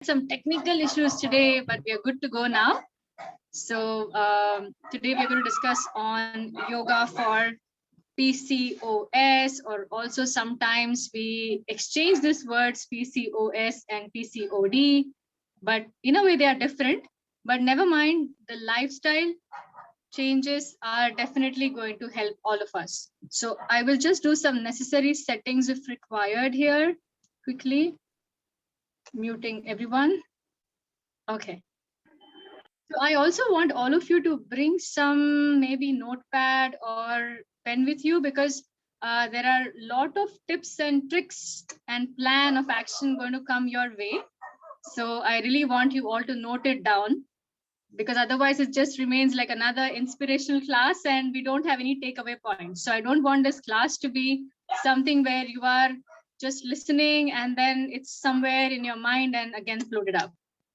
some technical issues today, but we are good to go now. So today we're going to discuss on yoga for PCOS, or also sometimes we exchange these words PCOS and PCOD, but in a way they are different. But never mind, the lifestyle changes are definitely going to help all of us. So I will just do some necessary settings if required here quickly. Muting everyone. Okay. So I also want all of you to bring some maybe notepad or pen with you, because there are a lot of tips and tricks and plan of action going to come your way. So I really want you all to note it down, because otherwise it just remains like another inspirational class and we don't have any takeaway points. So I don't want this class to be something where you are just listening and then it's somewhere in your mind and again floated up.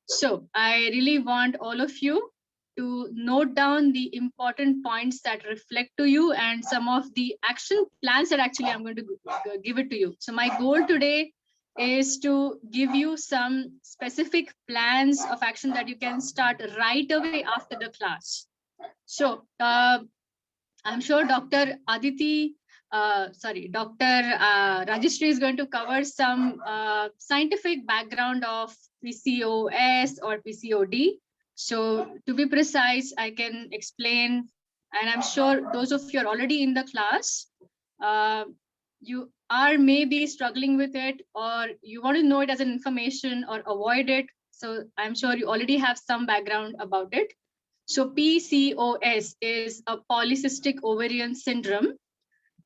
So I really want all of you to note down the important points that reflect to you and some of the action plans that actually I'm going to give it to you. So my goal today is to give you some specific plans of action that you can start right away after the class. So I'm sure Dr. Aditi, Dr. Rajeshri is going to cover some scientific background of PCOS or PCOD. So to be precise, I can explain, and I'm sure those of you are already in the class, you are maybe struggling with it, or you want to know it as an information or avoid it. So I'm sure you already have some background about it. So PCOS is a polycystic ovarian syndrome.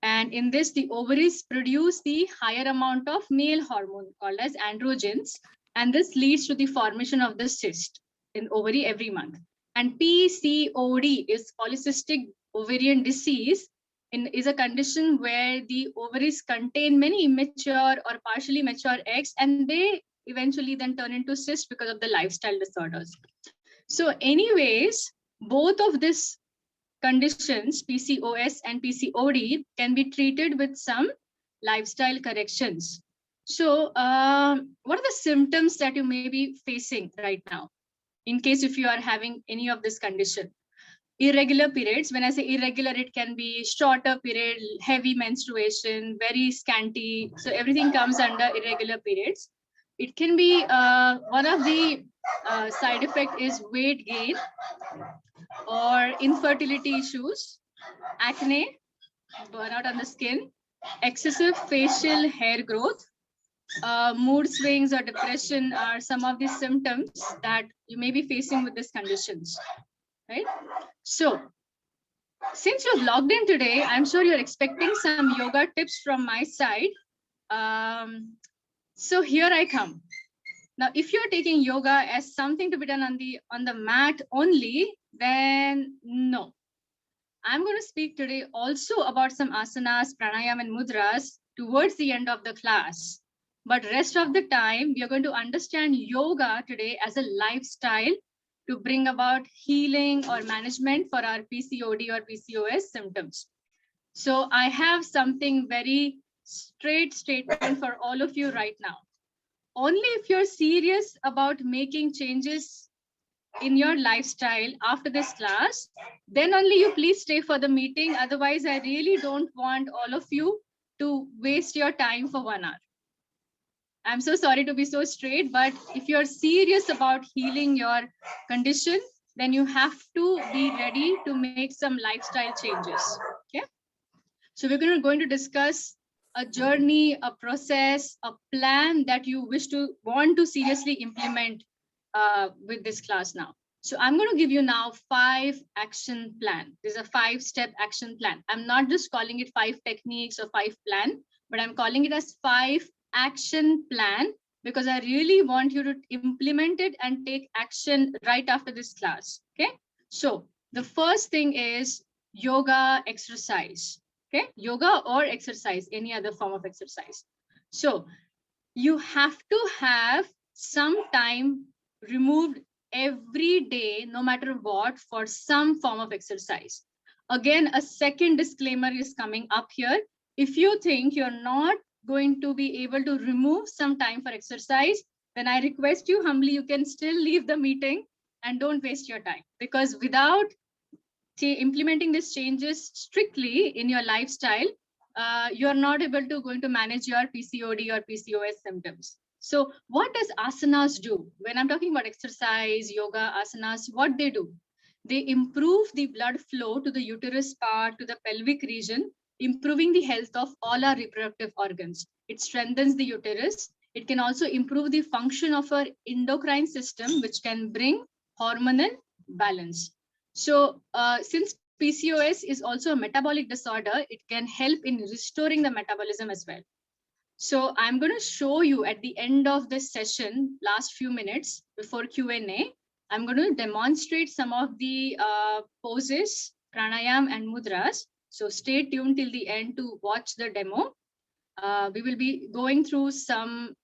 And in this, the ovaries produce the higher amount of male hormone called as androgens. And this leads to the formation of the cyst in ovary every month. And PCOD is polycystic ovarian disease, is a condition where the ovaries contain many immature or partially mature eggs, and they eventually then turn into cysts because of the lifestyle disorders. So anyways, both of these conditions, PCOS and PCOD, can be treated with some lifestyle corrections. So what are the symptoms that you may be facing right now, in case if you are having any of this condition? Irregular periods. When I say irregular, it can be shorter period, heavy menstruation, very scanty. So everything comes under irregular periods. It can be one of the side effect is weight gain or infertility issues, acne, burnout on the skin, excessive facial hair growth, mood swings or depression are some of the symptoms that you may be facing with these conditions, right? So since you've logged in today, I'm sure you're expecting some yoga tips from my side. So here I come. Now, if you're taking yoga as something to be done on the mat only, then no. I'm going to speak today also about some asanas, pranayam, and mudras towards the end of the class. But rest of the time, we are going to understand yoga today as a lifestyle to bring about healing or management for our PCOD or PCOS symptoms. So I have something very straight statement for all of you right now. Only if you're serious about making changes in your lifestyle after this class, then only you please stay for the meeting. Otherwise, I really don't want all of you to waste your time for 1 hour. I'm so sorry to be so straight, but if you're serious about healing your condition, then you have to be ready to make some lifestyle changes. Okay. So we're going to discuss a journey, a process, a plan that you want to seriously implement with this class now. So I'm going to give you now 5 action plan. This is a 5-step action plan. I'm not just calling it 5 techniques or 5 plan, but I'm calling it as 5 action plan, because I really want you to implement it and take action right after this class. Okay. So the first thing is yoga exercise. Okay. Yoga or exercise, any other form of exercise. So you have to have some time removed every day, no matter what, for some form of exercise. Again, a second disclaimer is coming up here. If you think you're not going to be able to remove some time for exercise, then I request you humbly, you can still leave the meeting and don't waste your time, because without implementing these changes strictly in your lifestyle, you are not able to going to manage your PCOD or PCOS symptoms. So what does asanas do? When I'm talking about exercise, yoga, asanas, what they do? They improve the blood flow to the uterus part, to the pelvic region, improving the health of all our reproductive organs. It strengthens the uterus. It can also improve the function of our endocrine system, which can bring hormonal balance. So since PCOS is also a metabolic disorder, it can help in restoring the metabolism as well. So I'm going to show you at the end of this session, last few minutes before Q&A, I'm going to demonstrate some of the poses, pranayam and mudras. So stay tuned till the end to watch the demo. We will be going through some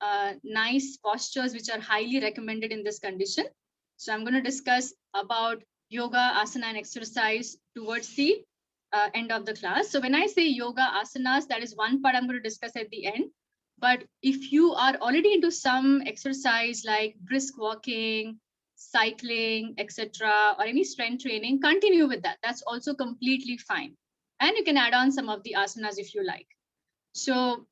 nice postures which are highly recommended in this condition. So I'm going to discuss about yoga, asana, and exercise towards the end of the class. So when I say yoga, asanas, that is one part I'm going to discuss at the end. But if you are already into some exercise like brisk walking, cycling, etc., or any strength training, continue with that. That's also completely fine. And you can add on some of the asanas if you like. So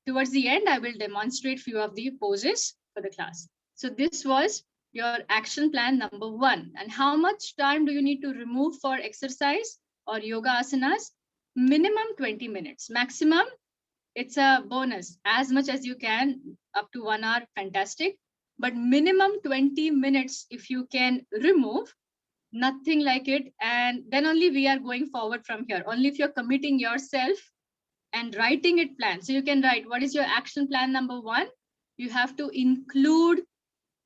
towards the end, I will demonstrate few of the poses for the class. So this was your action plan number 1. And how much time do you need to remove for exercise or yoga asanas? Minimum 20 minutes. Maximum, it's a bonus. As much as you can, up to 1 hour, fantastic. But minimum 20 minutes if you can remove, nothing like it. And then only we are going forward from here. Only if you're committing yourself and writing it plan. So you can write, what is your action plan number 1? You have to include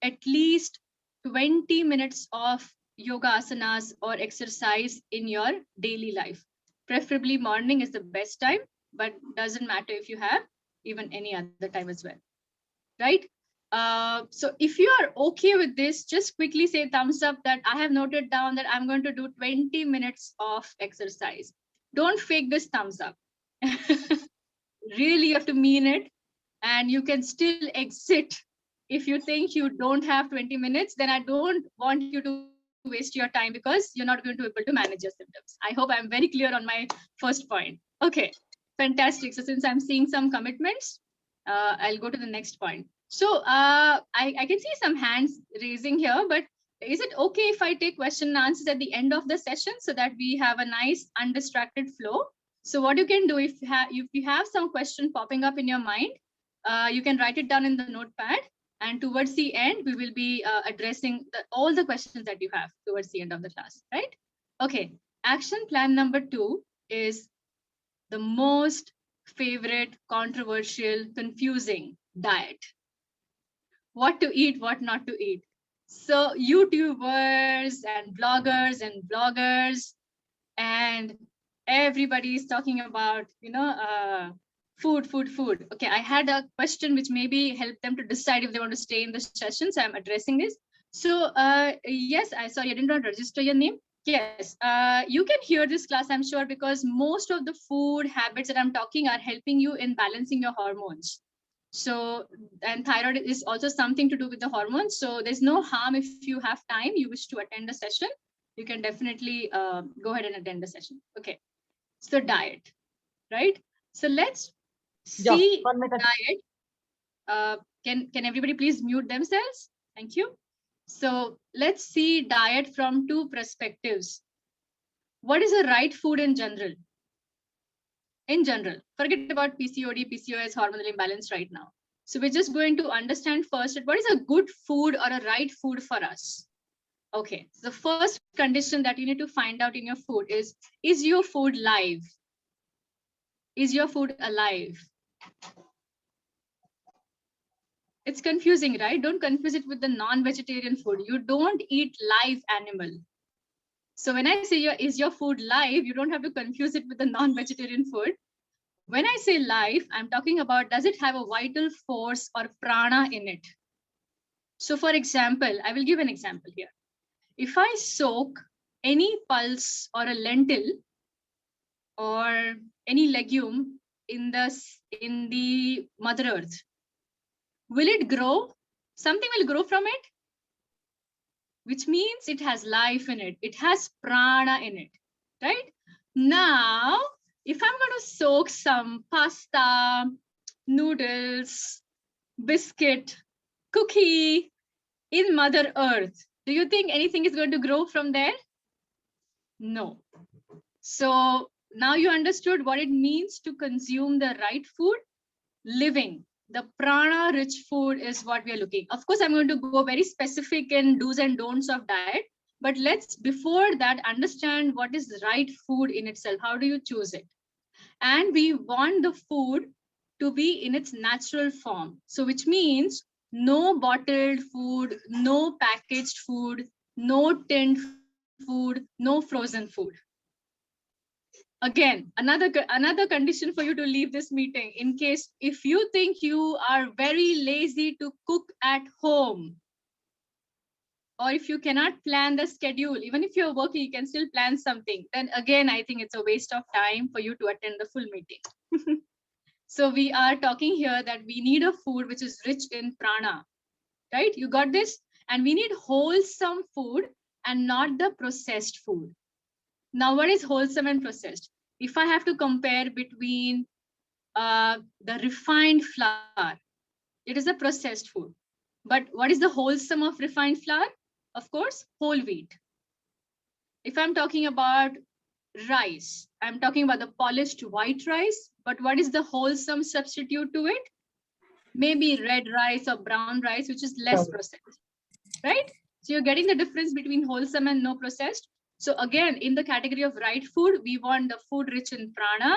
at least 20 minutes of yoga asanas or exercise in your daily life. Preferably morning is the best time, but doesn't matter if you have even any other time as well, right? So if you are okay with this, just quickly say thumbs up that I have noted down that I'm going to do 20 minutes of exercise. Don't fake this thumbs up. Really, you have to mean it, and you can still exit if you think you don't have 20 minutes. Then I don't want you to waste your time because you're not going to be able to manage your symptoms. I hope I'm very clear on my first point. Okay, fantastic. So since I'm seeing some commitments, I'll go to the next point. So I can see some hands raising here, but is it okay if I take question and answers at the end of the session so that we have a nice undistracted flow? So what you can do, if you have some question popping up in your mind, you can write it down in the notepad. And towards the end, we will be addressing all the questions that you have towards the end of the class, right? Okay, action plan number 2 is the most favorite, controversial, confusing diet. What to eat, what not to eat. So YouTubers and bloggers and everybody is talking about, food. Okay, I had a question which maybe help them to decide if they want to stay in the session, so I'm addressing this. So yes, I saw you did not register your name. Yes, you can hear this class, I'm sure, because most of the food habits that I'm talking are helping you in balancing your hormones. So, and thyroid is also something to do with the hormones. So there's no harm if you have time, you wish to attend a session, you can definitely go ahead and attend the session. Okay, so diet, right? So let's see diet. Can everybody please mute themselves? Thank you. So let's see diet from 2 perspectives. What is the right food in general? In general, forget about PCOD, PCOS, hormonal imbalance right now. So we're just going to understand first what is a good food or a right food for us. Okay, so the first condition that you need to find out in your food is your food live? Is your food alive? It's confusing, right? Don't confuse it with the non-vegetarian food. You don't eat live animal. So when I say is your food live, you don't have to confuse it with the non-vegetarian food. When I say live, I'm talking about, does it have a vital force or prana in it? So for example, I will give an example here. If I soak any pulse or a lentil or any legume in the Mother Earth, will it grow? something will grow from it, which means it has life in it. It has prana in it, right? Now, if I'm going to soak some pasta, noodles, biscuit, cookie in Mother Earth, do you think anything is going to grow from there? No. So now you understood what it means to consume the right food. Living, the prana rich food is what we are looking. Of course, I'm going to go very specific in do's and don'ts of diet, but let's before that understand what is the right food in itself. How do you choose it? And we want the food to be in its natural form. So which means no bottled food, no packaged food, no tinned food, no frozen food. Again, another condition for you to leave this meeting, in case if you think you are very lazy to cook at home, or if you cannot plan the schedule, even if you're working, you can still plan something, then again, I think it's a waste of time for you to attend the full meeting. So we are talking here that we need a food which is rich in prana, right? You got this? And we need wholesome food and not the processed food. Now, what is wholesome and processed? If I have to compare between the refined flour, it is a processed food. But what is the wholesome of refined flour? Of course, whole wheat. If I'm talking about rice, I'm talking about the polished white rice. But what is the wholesome substitute to it? Maybe red rice or brown rice, which is less processed, right? So you're getting the difference between wholesome and no processed. So again, in the category of right food, we want the food rich in prana.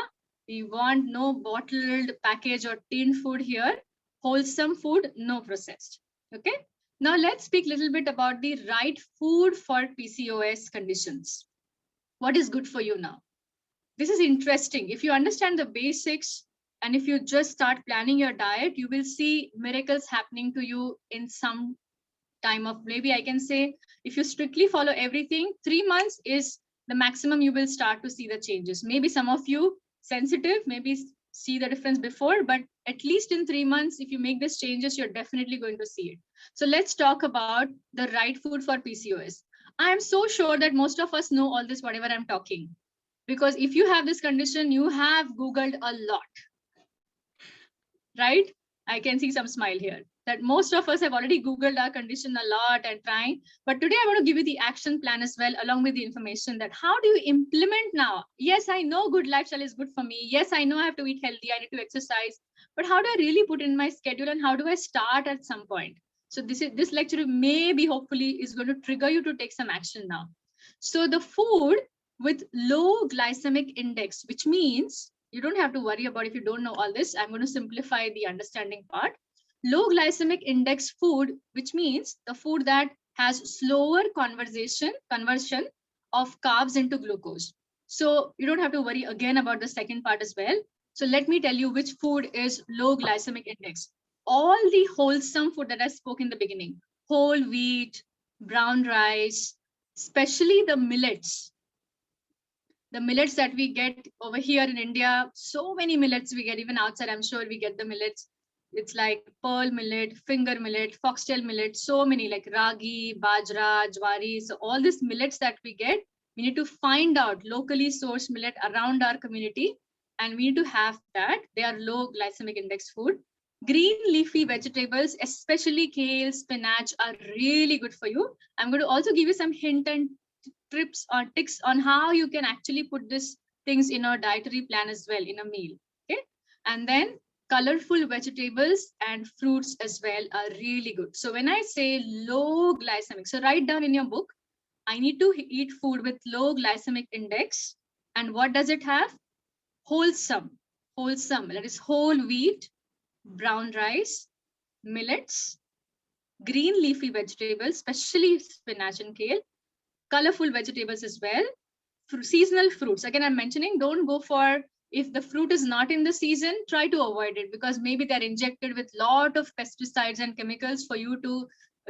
We want no bottled, packaged or tinned food here. Wholesome food, no processed. Okay. Now let's speak a little bit about the right food for PCOS conditions. What is good for you now? This is interesting. If you understand the basics and if you just start planning your diet, you will see miracles happening to you in some time of, maybe I can say, if you strictly follow everything, 3 months is the maximum you will start to see the changes. Maybe some of you sensitive, maybe see the difference before, but at least in 3 months, if you make these changes, you're definitely going to see it. So let's talk about the right food for PCOS. I am so sure that most of us know all this, whatever I'm talking, because if you have this condition, you have Googled a lot, right? I can see some smile here, that most of us have already Googled our condition a lot and trying. But today I want to give you the action plan as well, along with the information that how do you implement now? Yes, I know good lifestyle is good for me. Yes, I know I have to eat healthy, I need to exercise, but how do I really put in my schedule and how do I start at some point? So this lecture maybe hopefully is going to trigger you to take some action now. So the food with low glycemic index, which means you don't have to worry about if you don't know all this. I'm going to simplify the understanding part. Low glycemic index food, which means the food that has slower conversion of carbs into glucose. So you don't have to worry again about the second part as well. So let me tell you which food is low glycemic index. All the wholesome food that I spoke in the beginning, whole wheat, brown rice, especially the millets that we get over here in India, so many millets we get, even outside, I'm sure we get the millets. It's like pearl millet, finger millet, foxtail millet, so many like ragi, bajra, jwari. So all these millets that we get, we need to find out locally sourced millet around our community, and we need to have that. They are low glycemic index food. Green leafy vegetables, especially kale, spinach, are really good for you. I'm going to also give you some hint and tips or tricks on how you can actually put these things in a dietary plan as well in a meal. Okay. And then colorful vegetables and fruits as well are really good. So when I say low glycemic, so write down in your book, I need to eat food with low glycemic index. And what does it have? Wholesome. That is whole wheat, brown rice, millets, green leafy vegetables, especially spinach and kale, colorful vegetables as well, seasonal fruits. Again, I'm mentioning, don't go for, if the fruit is not in the season, try to avoid it because maybe they're injected with lot of pesticides and chemicals for you to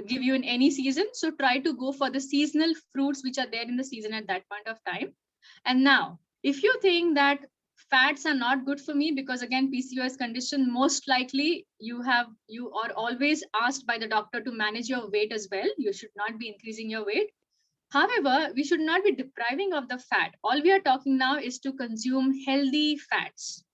give you in any season. So try to go for the seasonal fruits which are there in the season at that point of time. And now, if you think that fats are not good for me because again, PCOS condition, most likely you are always asked by the doctor to manage your weight as well. You should not be increasing your weight. However, we should not be depriving of the fat. All we are talking now is to consume healthy fats.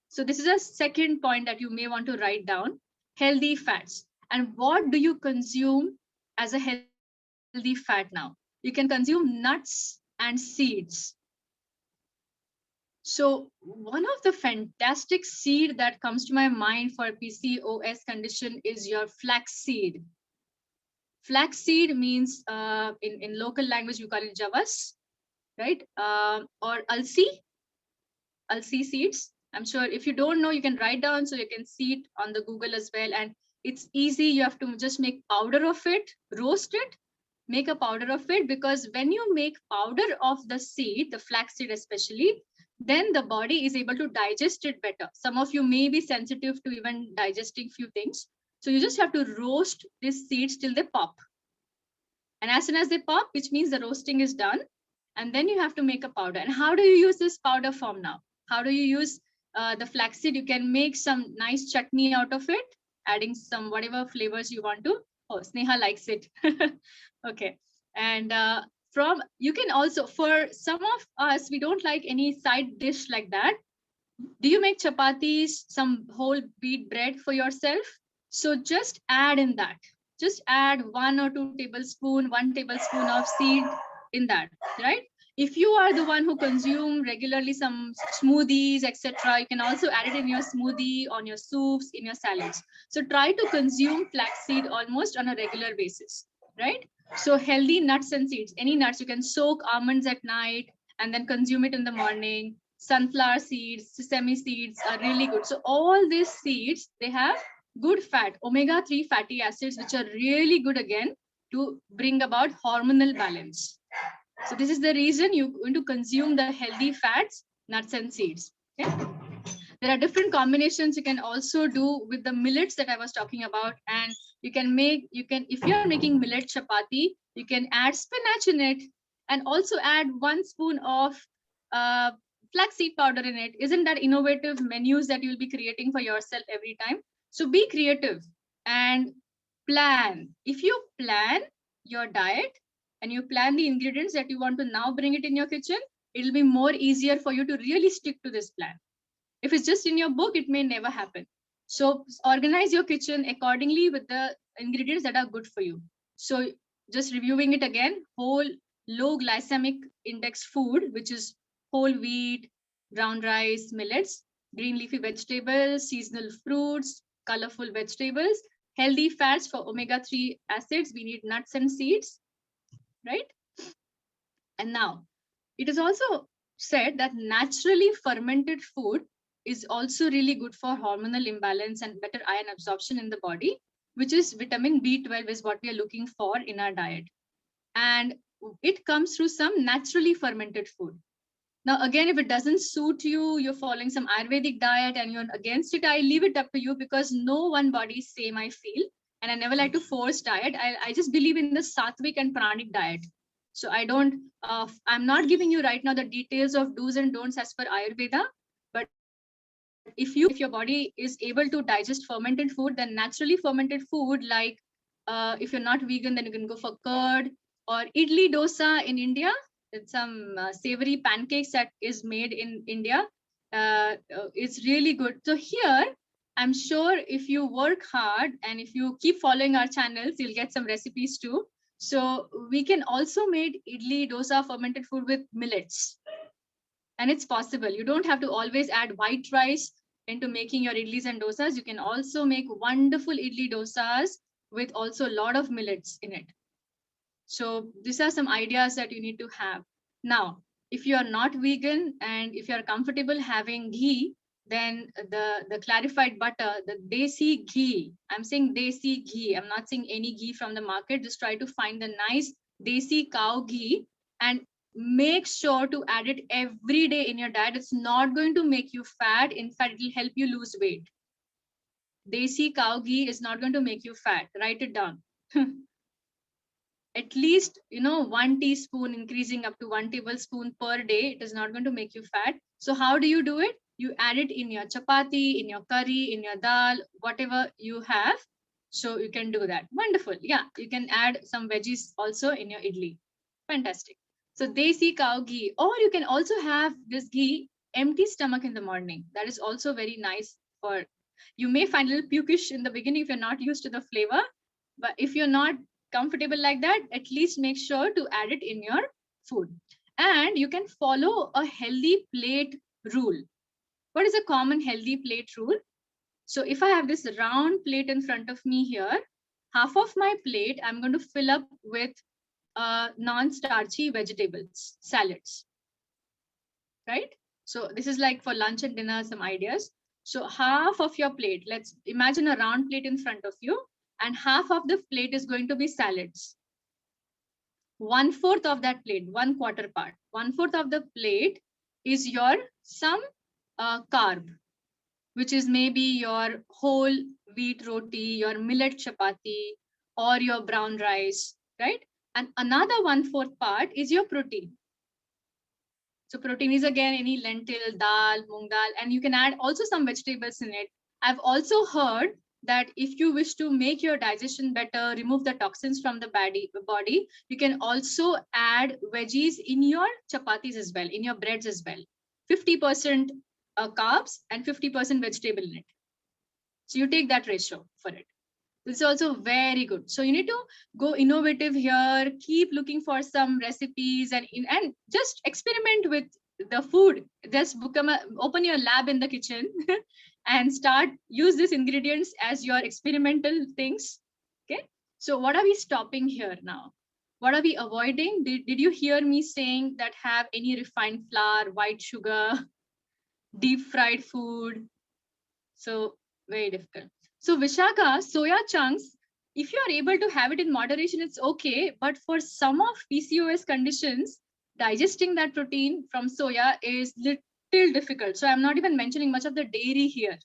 So this is a second point that you may want to write down, healthy fats. And what do you consume as a healthy fat now? You can consume nuts and seeds. So one of the fantastic seed that comes to my mind for PCOS condition is your flaxseed. Flaxseed means in local language, you call it javas, right? Or alsi seeds. I'm sure if you don't know, you can write down so you can see it on the Google as well. And it's easy. You have to just make powder of it, roast it, make a powder of it, because when you make powder of the seed, the flax seed especially, then the body is able to digest it better. Some of you may be sensitive to even digesting few things. So you just have to roast these seeds till they pop. And as soon as they pop, which means the roasting is done, and then you have to make a powder. And how do you use this powder form now? How do you use the flaxseed? You can make some nice chutney out of it, adding some whatever flavors you want to. Oh, Sneha likes it. Okay. And you can also, for some of us, we don't like any side dish like that. Do you make chapatis, some whole wheat bread for yourself? So just add in that. Just add 1 or 2 tablespoon, 1 tablespoon of seed in that, right? If you are the one who consume regularly some smoothies, etc., you can also add it in your smoothie, on your soups, in your salads. So try to consume flaxseed almost on a regular basis, right? So healthy nuts and seeds, any nuts, you can soak almonds at night and then consume it in the morning. Sunflower seeds, sesame seeds are really good. So all these seeds, they have good fat, omega-3 fatty acids, which are really good again to bring about hormonal balance. So this is the reason you're going to consume the healthy fats, nuts and seeds. Okay? There are different combinations you can also do with the millets that I was talking about. And if you're making millet chapati, you can add spinach in it and also add 1 spoon of flaxseed powder in it. Isn't that innovative menus that you'll be creating for yourself every time? So be creative and plan. If you plan your diet and you plan the ingredients that you want to now bring it in your kitchen, it'll be more easier for you to really stick to this plan. If it's just in your book, it may never happen. So organize your kitchen accordingly with the ingredients that are good for you. So just reviewing it again, whole low glycemic index food, which is whole wheat, brown rice, millets, green leafy vegetables, seasonal fruits, colorful vegetables, healthy fats for omega-3 acids. We need nuts and seeds, right? And now it is also said that naturally fermented food is also really good for hormonal imbalance and better iron absorption in the body, which is vitamin B12 is what we are looking for in our diet. And it comes through some naturally fermented food. Now, again, if it doesn't suit you, you're following some Ayurvedic diet and you're against it, I leave it up to you, because no one body is same, I feel. And I never like to force diet. I just believe in the sattvic and pranic diet. So I'm not giving you right now the details of do's and don'ts as per Ayurveda. But if your body is able to digest fermented food, then naturally fermented food, like if you're not vegan, then you can go for curd or idli dosa in India. It's some savory pancakes that is made in India. It's really good. So here, I'm sure if you work hard and if you keep following our channels, you'll get some recipes too. So we can also make idli dosa fermented food with millets. And it's possible. You don't have to always add white rice into making your idlis and dosas. You can also make wonderful idli dosas with also a lot of millets in it. So these are some ideas that you need to have. Now, if you are not vegan and if you are comfortable having ghee, then the clarified butter, the desi ghee, I'm saying desi ghee, I'm not saying any ghee from the market. Just try to find the nice desi cow ghee and make sure to add it every day in your diet. It's not going to make you fat. In fact, it will help you lose weight. Desi cow ghee is not going to make you fat. Write it down. At least 1 teaspoon, increasing up to 1 tablespoon per day. It is not going to make you fat. So how do you do it? You add it in your chapati, in your curry, in your dal, whatever you have. So you can do that. Wonderful. Yeah, you can add some veggies also in your idli. Fantastic. So desi cow ghee, or you can also have this ghee empty stomach in the morning. That is also very nice for, you may find a little pukish in the beginning if you're not used to the flavor, but if you're not comfortable like that, at least make sure to add it in your food. And you can follow a healthy plate rule. What is a common healthy plate rule? So if I have this round plate in front of me here, half of my plate I'm going to fill up with non-starchy vegetables, salads, right? So this is like for lunch and dinner, some ideas. So half of your plate, let's imagine a round plate in front of you, and half of the plate is going to be salads. 1/4 of that plate, 1/4 part, 1/4 of the plate is your some carb, which is maybe your whole wheat roti, your millet chapati, or your brown rice, right? And another 1/4 part is your protein. So protein is again any lentil, dal, moong dal, and you can add also some vegetables in it. I've also heard that if you wish to make your digestion better, remove the toxins from the body, you can also add veggies in your chapatis as well, in your breads as well. 50% carbs and 50% vegetable in it. So you take that ratio for it. This is also very good. So you need to go innovative here, keep looking for some recipes and just experiment with the food. Just open your lab in the kitchen and start use these ingredients as your experimental things. Okay. So what are we stopping here now? What are we avoiding? Did you hear me saying that have any refined flour, white sugar, deep fried food? So very difficult. So Vishaka, soya chunks, if you are able to have it in moderation, it's okay. But for some of PCOS conditions, digesting that protein from soya is little difficult. So I'm not even mentioning much of the dairy here.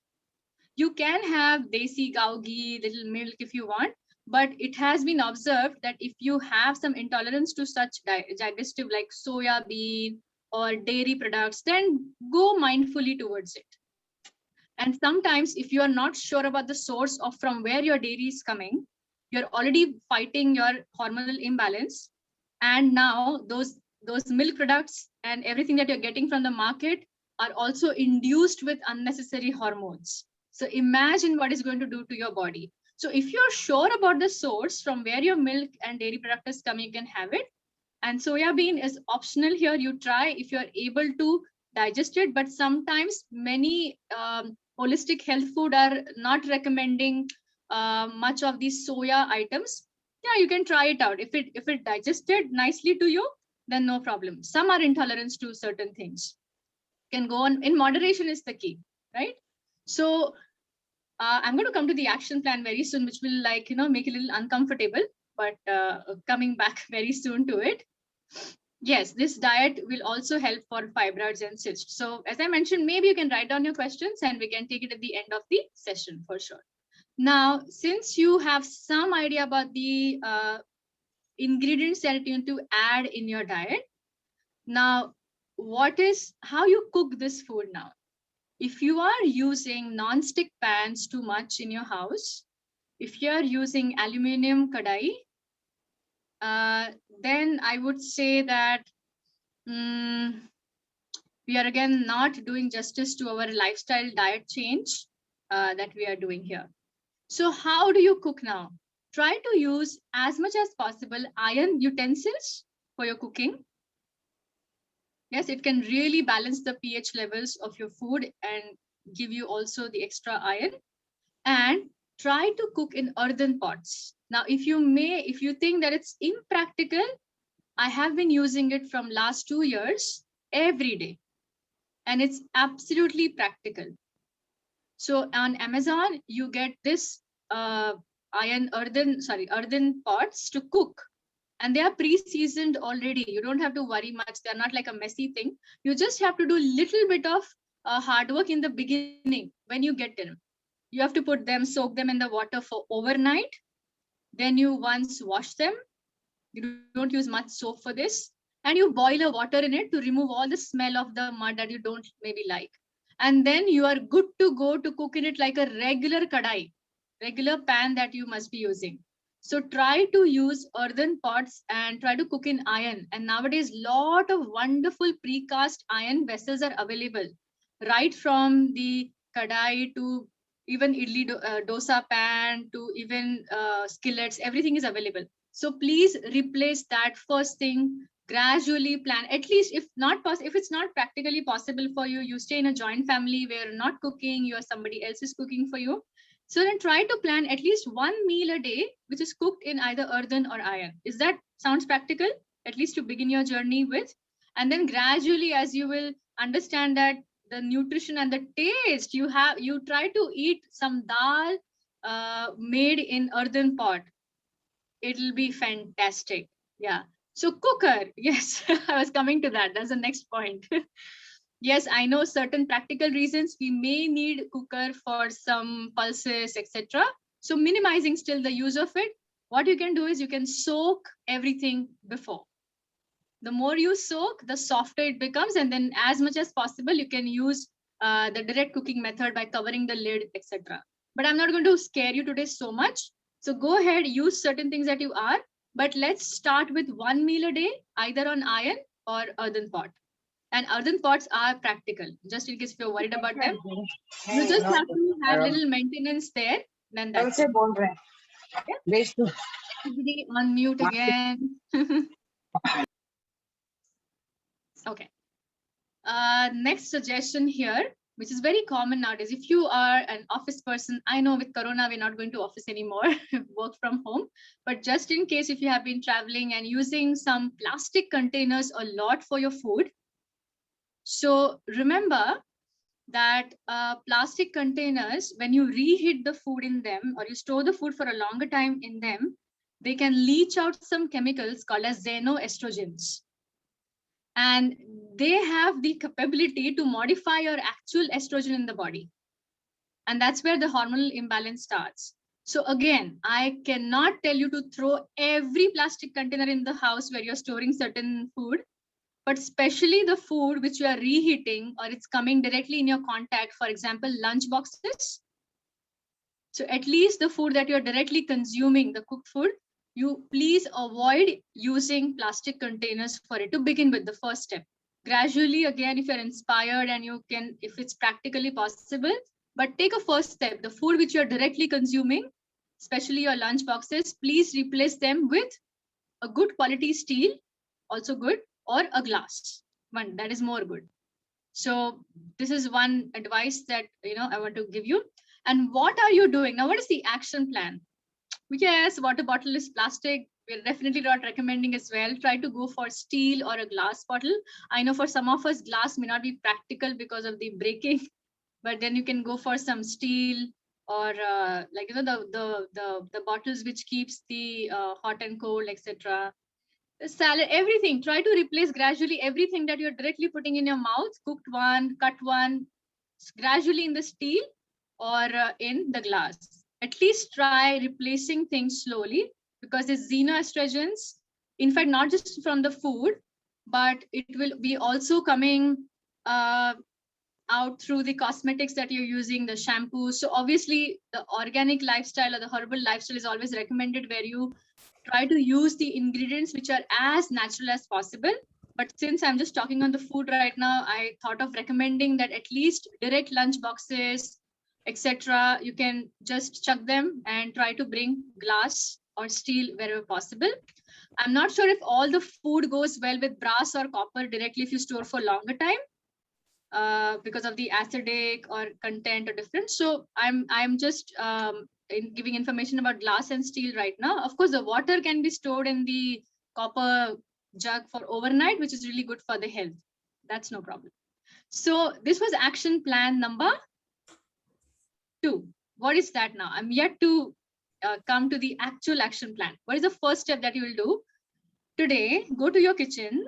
You can have desi cow ghee, little milk if you want, but it has been observed that if you have some intolerance to such digestive like soya bean or dairy products, then go mindfully towards it. And sometimes if you are not sure about the source of from where your dairy is coming, you're already fighting your hormonal imbalance. And now those milk products and everything that you're getting from the market are also induced with unnecessary hormones. So imagine what it's going to do to your body. So if you're sure about the source from where your milk and dairy product is coming, you can have it. And soya bean is optional here. You try if you're able to digest it, but sometimes many holistic health food are not recommending much of these soya items. Yeah, you can try it out. If it digested nicely to you, then no problem. Some are intolerant to certain things. Can go on in moderation is the key, right? So I'm going to come to the action plan very soon, which will make it a little uncomfortable, but coming back very soon to it. Yes, this diet will also help for fibroids and cysts. So as I mentioned, maybe you can write down your questions and we can take it at the end of the session for sure. Now, since you have some idea about the ingredients that you need to add in your diet, now how you cook this food now? If you are using non-stick pans too much in your house, if you are using aluminum kadai, then I would say that we are again not doing justice to our lifestyle diet change that we are doing here. So how do you cook now? Try to use as much as possible iron utensils for your cooking. Yes, it can really balance the pH levels of your food and give you also the extra iron. And try to cook in earthen pots. Now, if you think that it's impractical, I have been using it from last 2 years every day, and it's absolutely practical. So on Amazon, you get this earthen pots to cook, and they are pre-seasoned already. You don't have to worry much. They're not like a messy thing. You just have to do little bit of hard work in the beginning when you get them. You have to soak them in the water for overnight. Then you once wash them. You don't use much soap for this. And you boil a water in it to remove all the smell of the mud that you don't maybe like. And then you are good to go to cook in it like a regular kadai, regular pan that you must be using. So try to use earthen pots and try to cook in iron. And nowadays, lot of wonderful precast iron vessels are available, right from the kadai to even dosa pan to even skillets. Everything is available. So please replace that first thing. Gradually plan, at least if not possible, if it's not practically possible for you, you stay in a joint family where you're not cooking, you are somebody else is cooking for you. So then try to plan at least one meal a day which is cooked in either earthen or iron. Is that sounds practical, at least to begin your journey with? And then gradually, as you will understand that the nutrition and the taste, you try to eat some dal made in earthen pot. It'll be fantastic. Yeah. So cooker, yes, I was coming to that. That's the next point. Yes, I know certain practical reasons we may need cooker for some pulses, etc. So minimizing still the use of it. What you can do is you can soak everything before. The more you soak, the softer it becomes, and then as much as possible, you can use the direct cooking method by covering the lid, etc. But I'm not going to scare you today so much. So go ahead, use certain things that you are, but let's start with one meal a day, either on iron or earthen pot. And earthen pots are practical, just in case if you're worried about them. You just have to have little maintenance there, then that's it. Yeah? Everybody on mute again. Okay. Next suggestion here, which is very common nowadays. If you are an office person, I know with Corona, we're not going to office anymore, work from home. But just in case if you have been traveling and using some plastic containers a lot for your food. So remember that plastic containers, when you reheat the food in them or you store the food for a longer time in them, they can leach out some chemicals called as xenoestrogens. And they have the capability to modify your actual estrogen in the body. And that's where the hormonal imbalance starts. So again, I cannot tell you to throw every plastic container in the house where you're storing certain food, but especially the food which you are reheating or it's coming directly in your contact, for example, lunch boxes. So at least the food that you're directly consuming, the cooked food, you please avoid using plastic containers for it to begin with, the first step. Gradually, again, if you're inspired and you can, if it's practically possible, but take a first step, the food which you're directly consuming, especially your lunch boxes, please replace them with a good quality steel, also good, or a glass one that is more good. So this is one advice that I want to give you. And what are you doing now? What is the action plan? Yes, water bottle is plastic. We're definitely not recommending as well. Try to go for steel or a glass bottle. I know for some of us glass may not be practical because of the breaking, but then you can go for some steel or like the bottles which keeps the hot and cold, etc. The salad, everything. Try to replace gradually everything that you're directly putting in your mouth, cooked one, cut one, gradually in the steel or in the glass. At least try replacing things slowly because the xenoestrogens, in fact, not just from the food, but it will be also coming out through the cosmetics that you're using, the shampoo. So obviously the organic lifestyle or the herbal lifestyle is always recommended, where you try to use the ingredients which are as natural as possible. But since I'm just talking on the food right now, I thought of recommending that at least direct lunch boxes, etc., you can just chuck them and try to bring glass or steel wherever possible. I'm not sure if all the food goes well with brass or copper directly if you store for longer time. Because of the acidic or content or difference. So I'm just giving information about glass and steel right now. Of course, the water can be stored in the copper jug for overnight, which is really good for the health. That's no problem. So this was action plan number 2. What is that now? I'm yet to come to the actual action plan. What is the first step that you will do? Today, go to your kitchen,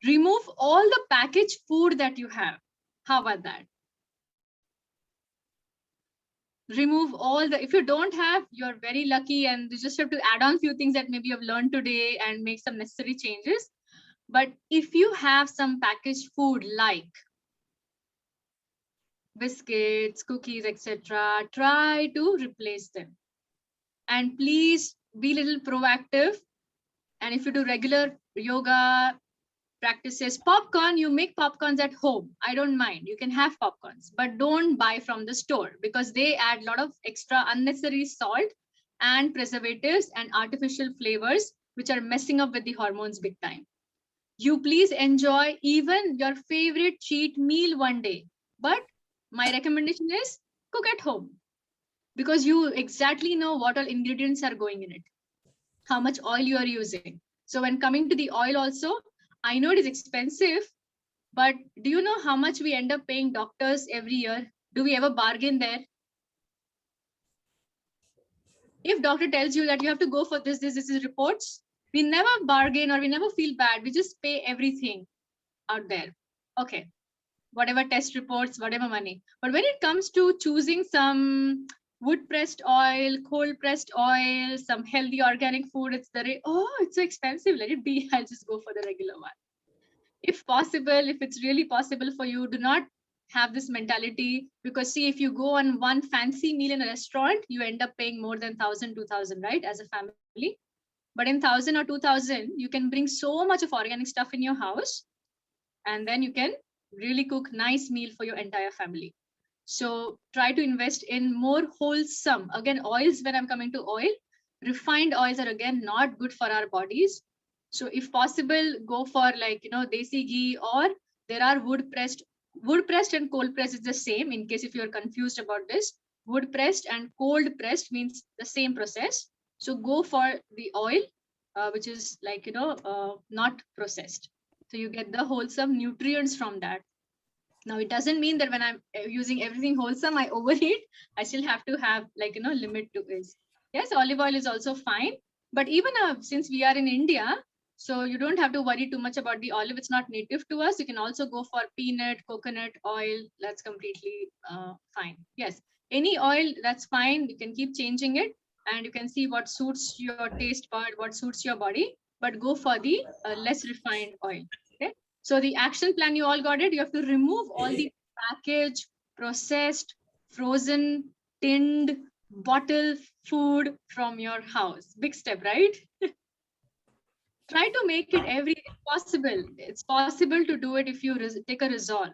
remove all the packaged food that you have. How about that? Remove all the, if you don't have, you're very lucky and you just have to add on few things that maybe you've learned today and make some necessary changes. But if you have some packaged food like biscuits, cookies, etc. Try to replace them. And please be a little proactive. And if you do regular yoga practices, popcorn, you make popcorns at home. I don't mind. You can have popcorns, but don't buy from the store because they add a lot of extra unnecessary salt and preservatives and artificial flavors, which are messing up with the hormones big time. You please enjoy even your favorite cheat meal one day. But my recommendation is cook at home because you exactly know what all ingredients are going in it, how much oil you are using. So when coming to the oil also, I know it is expensive, but do you know how much we end up paying doctors every year? Do we ever bargain there? If doctor tells you that you have to go for this is reports, we never bargain or we never feel bad. We just pay everything out there. Okay, whatever test reports, whatever money. But when it comes to choosing some wood pressed oil, cold pressed oil, some healthy organic food, it's so expensive. Let it be. I'll just go for the regular one. If possible, if it's really possible for you, do not have this mentality because see, if you go on one fancy meal in a restaurant, you end up paying more than 1,000, 2,000, right, as a family. But in 1,000 or 2,000, you can bring so much of organic stuff in your house, and then you can really cook nice meal for your entire family. So try to invest in more wholesome. Again, oils, when I'm coming to oil, refined oils are again not good for our bodies. So if possible, go for like, desi ghee, or there are wood pressed and cold pressed is the same. In case if you're confused about this, wood pressed and cold pressed means the same process. So go for the oil, which is like, not processed. So you get the wholesome nutrients from that. Now, it doesn't mean that when I'm using everything wholesome, I overeat. I still have to have like, limit to it. Yes, olive oil is also fine. But even since we are in India, so you don't have to worry too much about the olive. It's not native to us. You can also go for peanut, coconut oil. That's completely fine. Yes, any oil, that's fine. You can keep changing it and you can see what suits your taste bud, what suits your body. But go for the less refined oil. Okay. So the action plan, you all got it. You have to remove all the packaged, processed, frozen, tinned, bottle food from your house. Big step, right? Try to make it every possible. It's possible to do it if you take a resolve.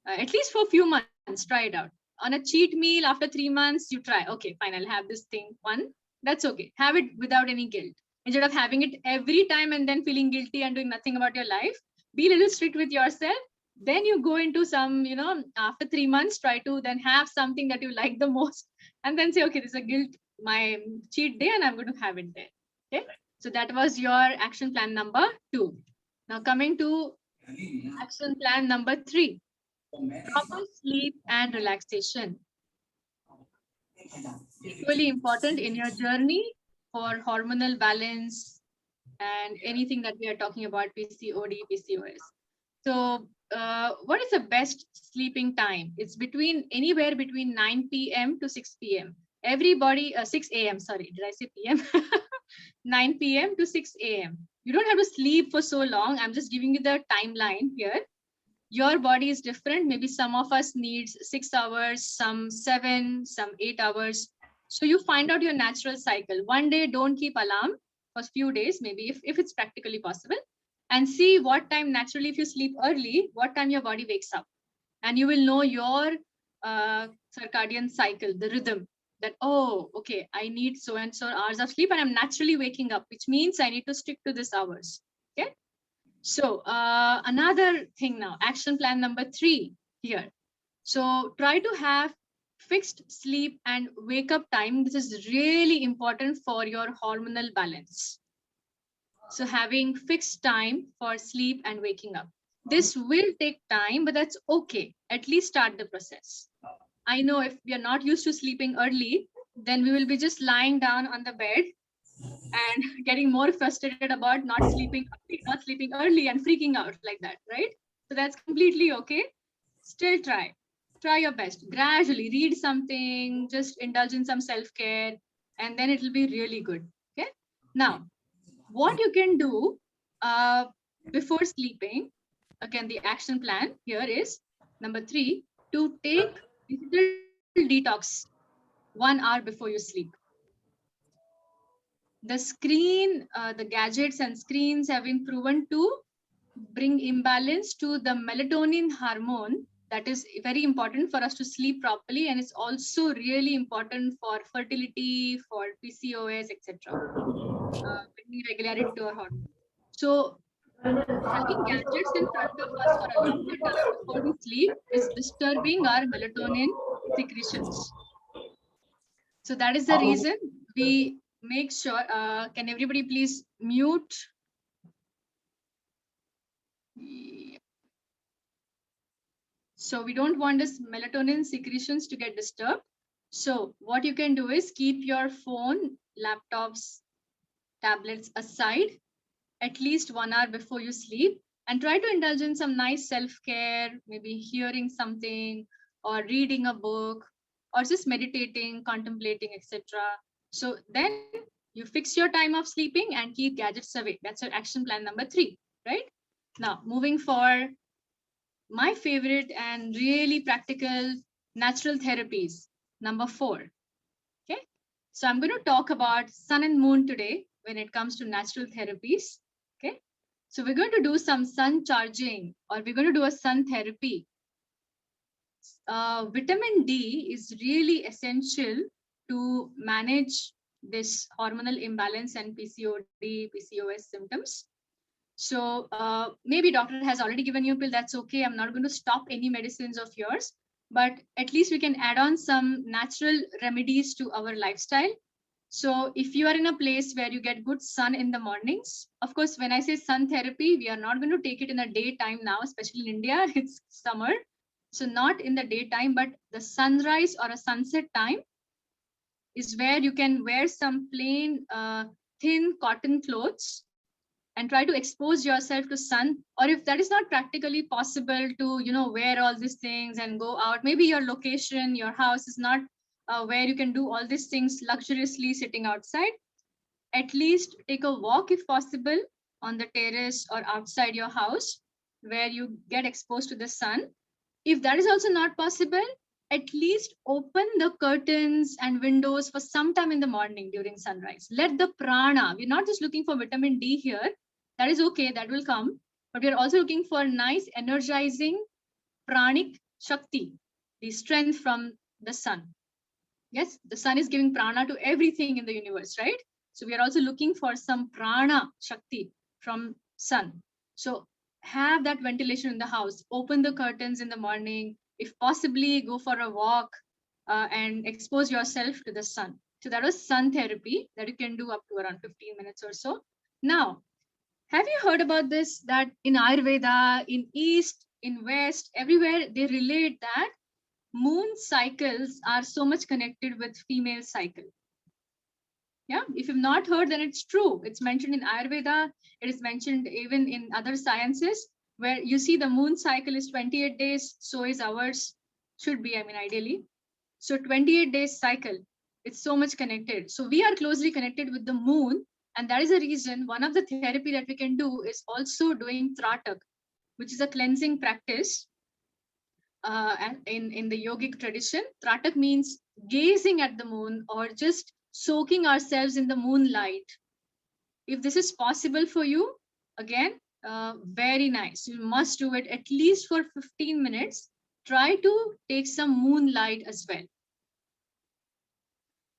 At least for a few months, try it out. On a cheat meal after 3 months, you try. Okay, fine, I'll have this thing one. That's okay. Have it without any guilt. Instead of having it every time and then feeling guilty and doing nothing about your life, be a little strict with yourself. Then you go into some, after 3 months, try to then have something that you like the most and then say, okay, this is a guilt, my cheat day, and I'm going to have it there. Okay. So that was your action plan number 2. Now coming to action plan number 3, proper sleep and relaxation. Equally important in your journey for hormonal balance and anything that we are talking about, PCOD, PCOS. So what is the best sleeping time? It's anywhere between 9 p.m. to 6 p.m. Everybody, 6 a.m. Sorry, did I say p.m.? 9 p.m. to 6 a.m. You don't have to sleep for so long. I'm just giving you the timeline here. Your body is different. Maybe some of us needs 6 hours, some 7, some 8 hours. So you find out your natural cycle. One day, don't keep alarm for a few days, maybe if it's practically possible, and see what time naturally, if you sleep early, what time your body wakes up. And you will know your circadian cycle, the rhythm, that, oh, okay, I need so and so hours of sleep and I'm naturally waking up, which means I need to stick to this hours. Okay. So another thing now, action plan number 3 here. So try to have fixed sleep and wake up time. This is really important for your hormonal balance. So having fixed time for sleep and waking up. This will take time, but that's okay. At least start the process. I know if we are not used to sleeping early, then we will be just lying down on the bed and getting more frustrated about not sleeping early and freaking out like that, right? So that's completely okay. Still try your best. Gradually read something, just indulge in some self-care, and then it'll be really good. Okay. Now, what you can do before sleeping, again, the action plan here is number 3. to take digital detox 1 hour before you sleep. The gadgets and screens have been proven to bring imbalance to the melatonin hormone that is very important for us to sleep properly, and it's also really important for fertility, for PCOS, etc. Bringing regularity to our hormone. So having gadgets in front of us for a longer time before we sleep is disturbing our melatonin secretions. So that is the reason we make sure, can everybody please mute? So we don't want this melatonin secretions to get disturbed. So what you can do is keep your phone, laptops, tablets aside at least 1 hour before you sleep, and try to indulge in some nice self-care, maybe hearing something or reading a book or just meditating, contemplating, etc. So then you fix your time of sleeping and keep gadgets away. That's your action plan number 3, right? Now, moving for my favorite and really practical natural therapies, number 4. Okay, so I'm going to talk about sun and moon today when it comes to natural therapies. Okay, so we're going to do some sun charging, or we're going to do a sun therapy. Vitamin D is really essential to manage this hormonal imbalance and PCOD, PCOS symptoms. So maybe doctor has already given you a pill, that's okay. I'm not going to stop any medicines of yours, but at least we can add on some natural remedies to our lifestyle. So if you are in a place where you get good sun in the mornings, of course, when I say sun therapy, we are not going to take it in the daytime now, especially in India, it's summer. So not in the daytime, but the sunrise or a sunset time is where you can wear some plain thin cotton clothes and try to expose yourself to sun. Or if that is not practically possible to wear all these things and go out, maybe your location, your house is not where you can do all these things luxuriously sitting outside, at least take a walk if possible on the terrace or outside your house where you get exposed to the sun. If that is also not possible, at least open the curtains and windows for some time in the morning during sunrise. Let the prana, we're not just looking for vitamin D here, that is okay, that will come, but we're also looking for nice energizing pranic shakti, the strength from the sun. Yes, the sun is giving prana to everything in the universe, right? So we are also looking for some prana shakti from sun. So have that ventilation in the house, open the curtains in the morning, if possibly go for a walk and expose yourself to the sun. So that was sun therapy that you can do up to around 15 minutes or so. Now, have you heard about this, that in Ayurveda, in East, in West, everywhere they relate that moon cycles are so much connected with female cycle? Yeah, if you've not heard, then it's true. It's mentioned in Ayurveda. It is mentioned even in other sciences, where you see the moon cycle is 28 days, so is ours, should be, I mean, ideally. So 28 days cycle, it's so much connected. So we are closely connected with the moon, and that is the reason one of the therapy that we can do is also doing Tratak, which is a cleansing practice in the yogic tradition. Tratak means gazing at the moon or just soaking ourselves in the moonlight. If this is possible for you, again, very nice. You must do it at least for 15 minutes. Try to take some moonlight as well.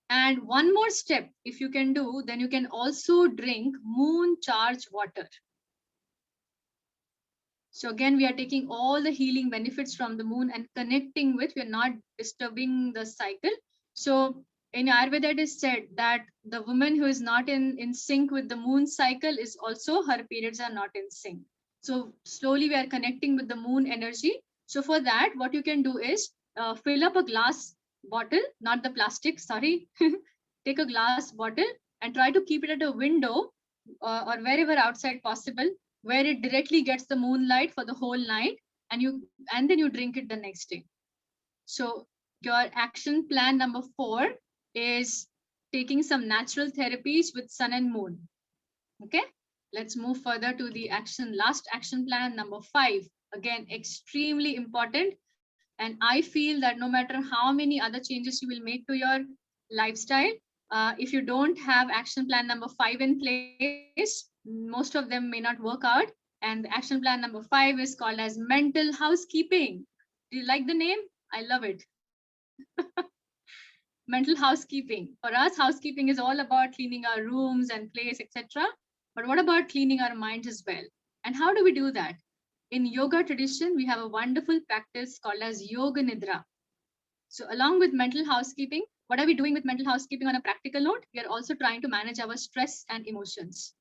And one more step, if you can do, then you can also drink moon charged water. So again, we are taking all the healing benefits from the moon and connecting with, we are not disturbing the cycle. So in Ayurveda, it is said that the woman who is not in sync with the moon cycle is also, her periods are not in sync. So slowly we are connecting with the moon energy. So for that, what you can do is fill up a glass bottle, not the plastic, sorry. Take a glass bottle and try to keep it at a window or wherever outside possible, where it directly gets the moonlight for the whole night, and then you drink it the next day. So your action plan number 4 is taking some natural therapies with sun and moon. Okay, let's move further to the last action plan number 5. Again, extremely important And I feel that no matter how many other changes you will make to your lifestyle, if you don't have action plan number 5 in place, most of them may not work out. And action plan number 5 is called as mental housekeeping. Do you like the name? I love it. Mental housekeeping. For us, housekeeping is all about cleaning our rooms and place, etc. But what about cleaning our minds as well? And how do we do that? In yoga tradition, we have a wonderful practice called as Yoga Nidra. So along with mental housekeeping, what are we doing with mental housekeeping on a practical note? We are also trying to manage our stress and emotions,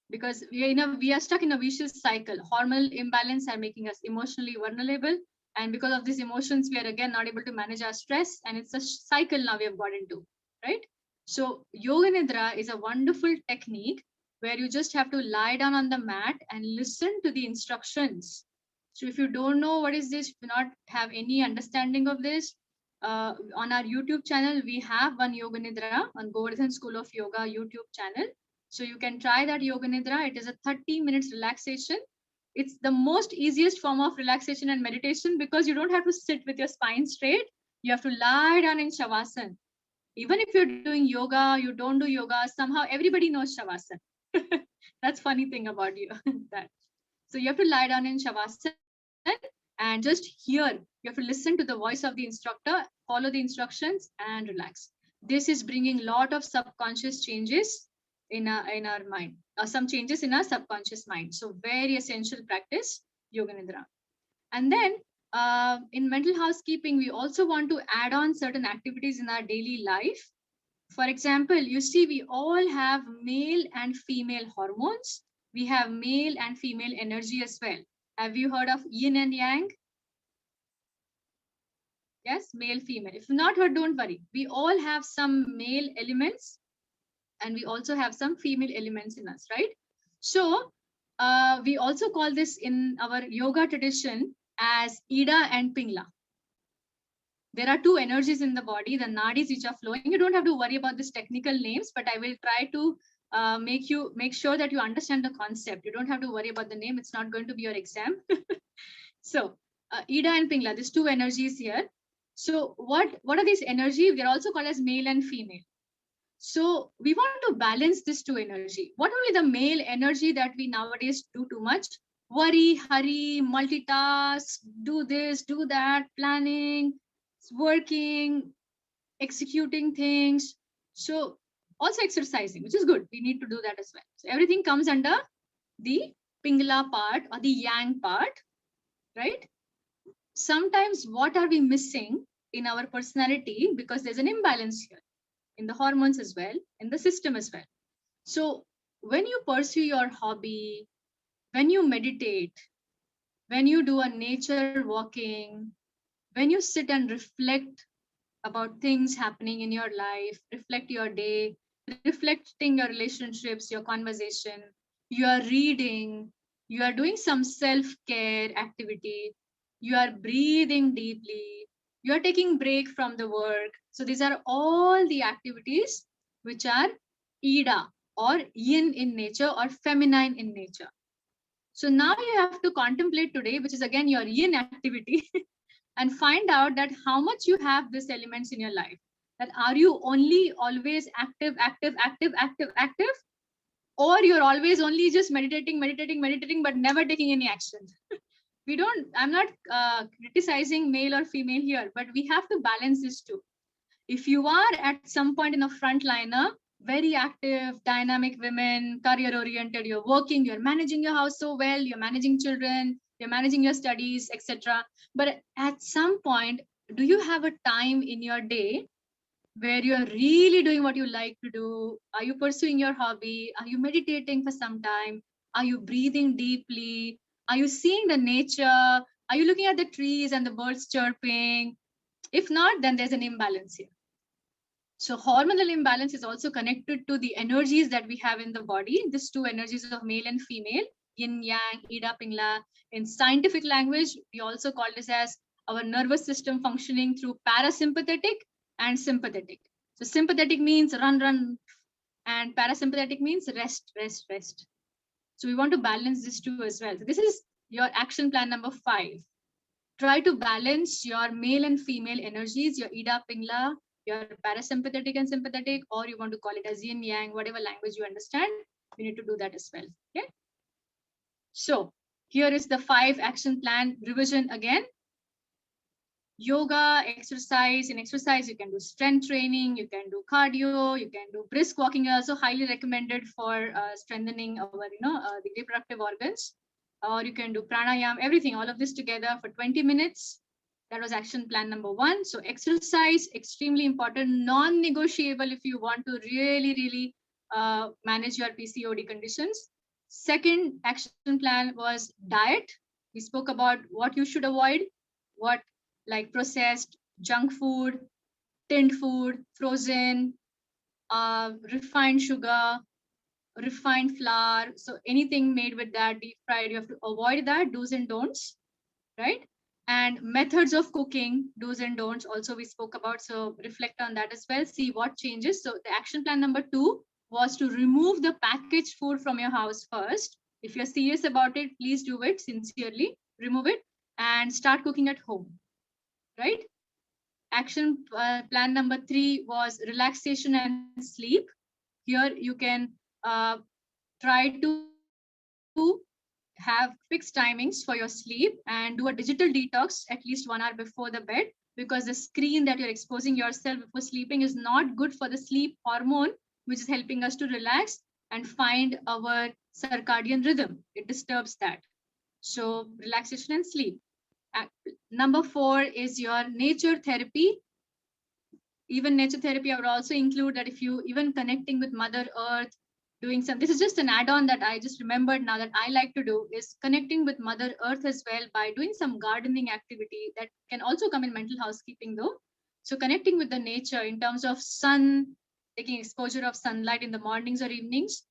because we are stuck in a vicious cycle. Hormonal imbalance are making us emotionally vulnerable, and because of these emotions, we are again not able to manage our stress, and it's a cycle now we have got into, right? So Yoga Nidra is a wonderful technique where you just have to lie down on the mat and listen to the instructions. So if you don't know what is this, if you not have any understanding of this, on our YouTube channel, we have one Yoga Nidra on Govardhan School of Yoga YouTube channel. So you can try that Yoga Nidra. It is a 30 minutes relaxation. It's the most easiest form of relaxation and meditation because you don't have to sit with your spine straight. You have to lie down in Shavasana. Even if you're doing yoga, you don't do yoga, somehow everybody knows Shavasana. That's funny thing about you. That. So you have to lie down in Shavasana and just hear. You have to listen to the voice of the instructor, follow the instructions and relax. This is bringing a lot of subconscious changes in our mind, some changes in our subconscious mind. So very essential practice, Yoga Nidra. And then in mental housekeeping, we also want to add on certain activities in our daily life. For example, you see, we all have male and female hormones. We have male and female energy as well. Have you heard of yin and yang? Yes, male, female. If not heard, don't worry. We all have some male elements and we also have some female elements in us, right? So we also call this in our yoga tradition as Ida and Pingla. There are two energies in the body, the nadis which are flowing. You don't have to worry about these technical names, but I will try to make sure that you understand the concept. You don't have to worry about the name. It's not going to be your exam. So Ida and Pingla, these two energies here. So what are these energies? They're also called as male and female. So we want to balance this two energy. What only the male energy that we nowadays do too much? Worry, hurry, multitask, do this, do that, planning, working, executing things. So also exercising, which is good. We need to do that as well. So everything comes under the Pingala part or the Yang part, right? Sometimes what are we missing in our personality because there's an imbalance here in the hormones as well, in the system as well. So when you pursue your hobby, when you meditate, when you do a nature walking, when you sit and reflect about things happening in your life, reflect your day, reflecting your relationships, your conversation, you are reading, you are doing some self-care activity, you are breathing deeply, you are taking break from the work. So these are all the activities which are Ida or yin in nature or feminine in nature. So now you have to contemplate today, which is again your yin activity, and find out that how much you have these elements in your life. That are you only always active, active, active, active, active, or you're always only just meditating, meditating, meditating, but never taking any action. We don't, I'm not criticizing male or female here, but we have to balance this too. If you are at some point in a frontliner, very active, dynamic women, career oriented, you're working, you're managing your house so well, you're managing children, you're managing your studies, etc. But at some point, do you have a time in your day where you're really doing what you like to do? Are you pursuing your hobby? Are you meditating for some time? Are you breathing deeply? Are you seeing the nature? Are you looking at the trees and the birds chirping? If not, then there's an imbalance here. So hormonal imbalance is also connected to the energies that we have in the body. These two energies of male and female, yin, yang, Ida, Pingla. In scientific language, we also call this as our nervous system functioning through parasympathetic and sympathetic. So sympathetic means run, run, and parasympathetic means rest, rest, rest. So we want to balance these two as well. So this is your action plan number 5. try to balance your male and female energies, your Ida Pingla, your parasympathetic and sympathetic, or you want to call it as yin yang, whatever language you understand, you need to do that as well. Okay. So here is the 5 action plan revision again. Yoga, exercise. In exercise, you can do strength training, you can do cardio, you can do brisk walking. Also highly recommended for strengthening our, the reproductive organs. Or you can do pranayam, everything, all of this together for 20 minutes. That was action plan number 1. So exercise, extremely important, non-negotiable if you want to really manage your PCOD conditions. Second action plan was diet. We spoke about what you should avoid, what like processed junk food, tinned food, frozen, refined sugar, refined flour. So anything made with that, deep fried, you have to avoid that, do's and don'ts, right? And methods of cooking, do's and don'ts also we spoke about. So reflect on that as well, see what changes. So the action plan number 2 was to remove the packaged food from your house first. If you're serious about it, please do it sincerely, remove it and start cooking at home, right? Action plan number 3 was relaxation and sleep. Here you can try to have fixed timings for your sleep and do a digital detox at least 1 hour before the bed, because the screen that you're exposing yourself before sleeping is not good for the sleep hormone, which is helping us to relax and find our circadian rhythm. It disturbs that. So relaxation and sleep. Number 4 is your nature therapy. Even nature therapy, I would also include that if you even connecting with Mother Earth, doing some, this is just an add-on that I just remembered now that I like to do, is connecting with Mother Earth as well by doing some gardening activity that can also come in mental housekeeping though. So connecting with the nature in terms of sun, taking exposure of sunlight in the mornings or evenings,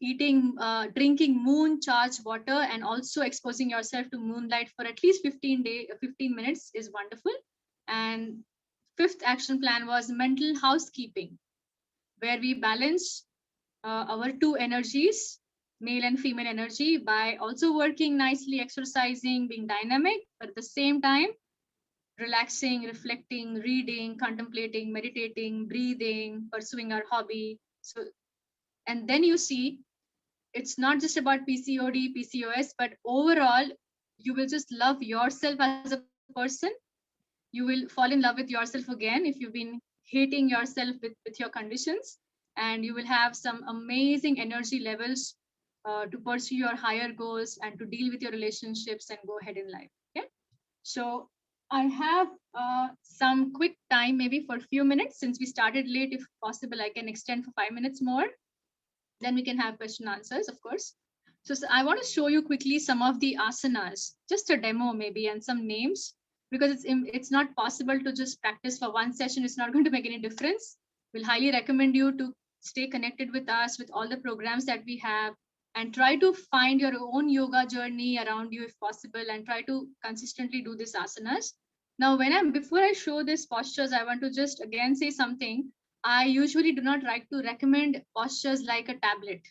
eating, drinking moon charged water, and also exposing yourself to moonlight for at least 15 minutes is wonderful. And 5th action plan was mental housekeeping, where we balance our 2 energies, male and female energy, by also working nicely, exercising, being dynamic, but at the same time, relaxing, reflecting, reading, contemplating, meditating, breathing, pursuing our hobby. So, and then you see, it's not just about PCOD, PCOS, but overall, you will just love yourself as a person. You will fall in love with yourself again if you've been hating yourself with your conditions, and you will have some amazing energy levels to pursue your higher goals and to deal with your relationships and go ahead in life. Okay. So I have some quick time, maybe for a few minutes, since we started late. If possible, I can extend for 5 minutes more. Then we can have question answers, of course. So I want to show you quickly some of the asanas, just a demo maybe, and some names, because it's not possible to just practice for one session. It's not going to make any difference. We'll highly recommend you to stay connected with us, with all the programs that we have, and try to find your own yoga journey around you if possible, and try to consistently do these asanas. Now, before I show these postures, I want to just again say something. I usually do not like to recommend postures like a tablet.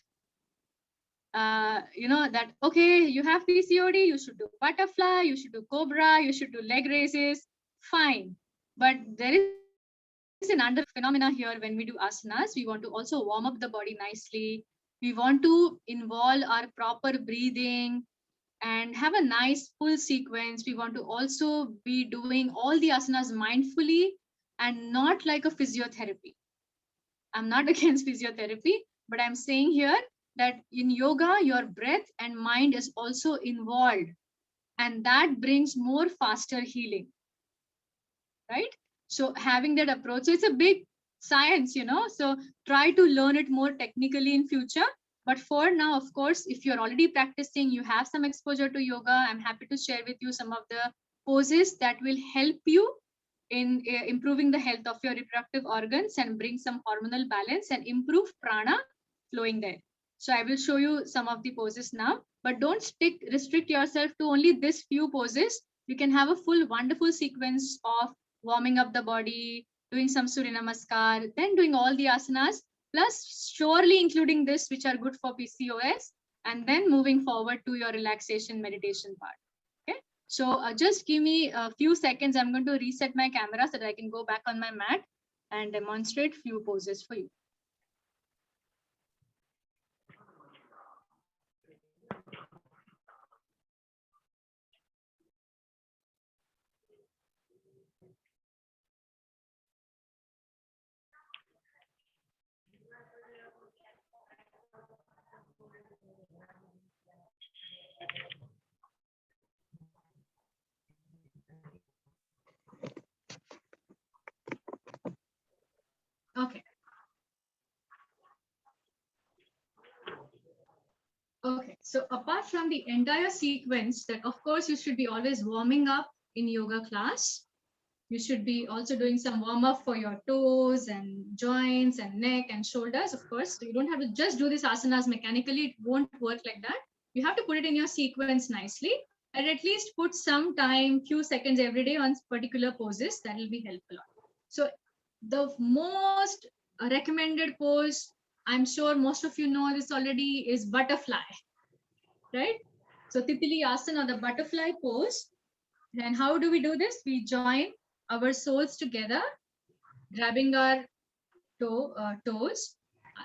That, okay, you have PCOD, you should do butterfly, you should do cobra, you should do leg raises, fine. But there is an under phenomena here. When we do asanas, we want to also warm up the body nicely. We want to involve our proper breathing and have a nice full sequence. We want to also be doing all the asanas mindfully and not like a physiotherapy. I'm not against physiotherapy, but I'm saying here that in yoga, your breath and mind is also involved, and that brings more faster healing, right? So having that approach, so it's a big science, so try to learn it more technically in future. But for now, of course, if you're already practicing, you have some exposure to yoga, I'm happy to share with you some of the poses that will help you in improving the health of your reproductive organs and bring some hormonal balance and improve prana flowing there. So I will show you some of the poses now, but don't restrict yourself to only this few poses. You can have a full wonderful sequence of warming up the body, doing some Surya Namaskar, then doing all the asanas, plus surely including this, which are good for PCOS, and then moving forward to your relaxation meditation part. Okay. So just give me a few seconds. I'm going to reset my camera so that I can go back on my mat and demonstrate few poses for you. Okay. Okay, so apart from the entire sequence that of course you should be always warming up in yoga class, you should be also doing some warm up for your toes and joints and neck and shoulders, of course. So you don't have to just do this asanas mechanically. It won't work like that. You have to put it in your sequence nicely and at least put some time, few seconds every day on particular poses. That will be helpful. So the most recommended pose, I'm sure most of you know this already, is butterfly, right? So Titili Asana, the butterfly pose. Then how do we do this? We join our soles together, grabbing our toes.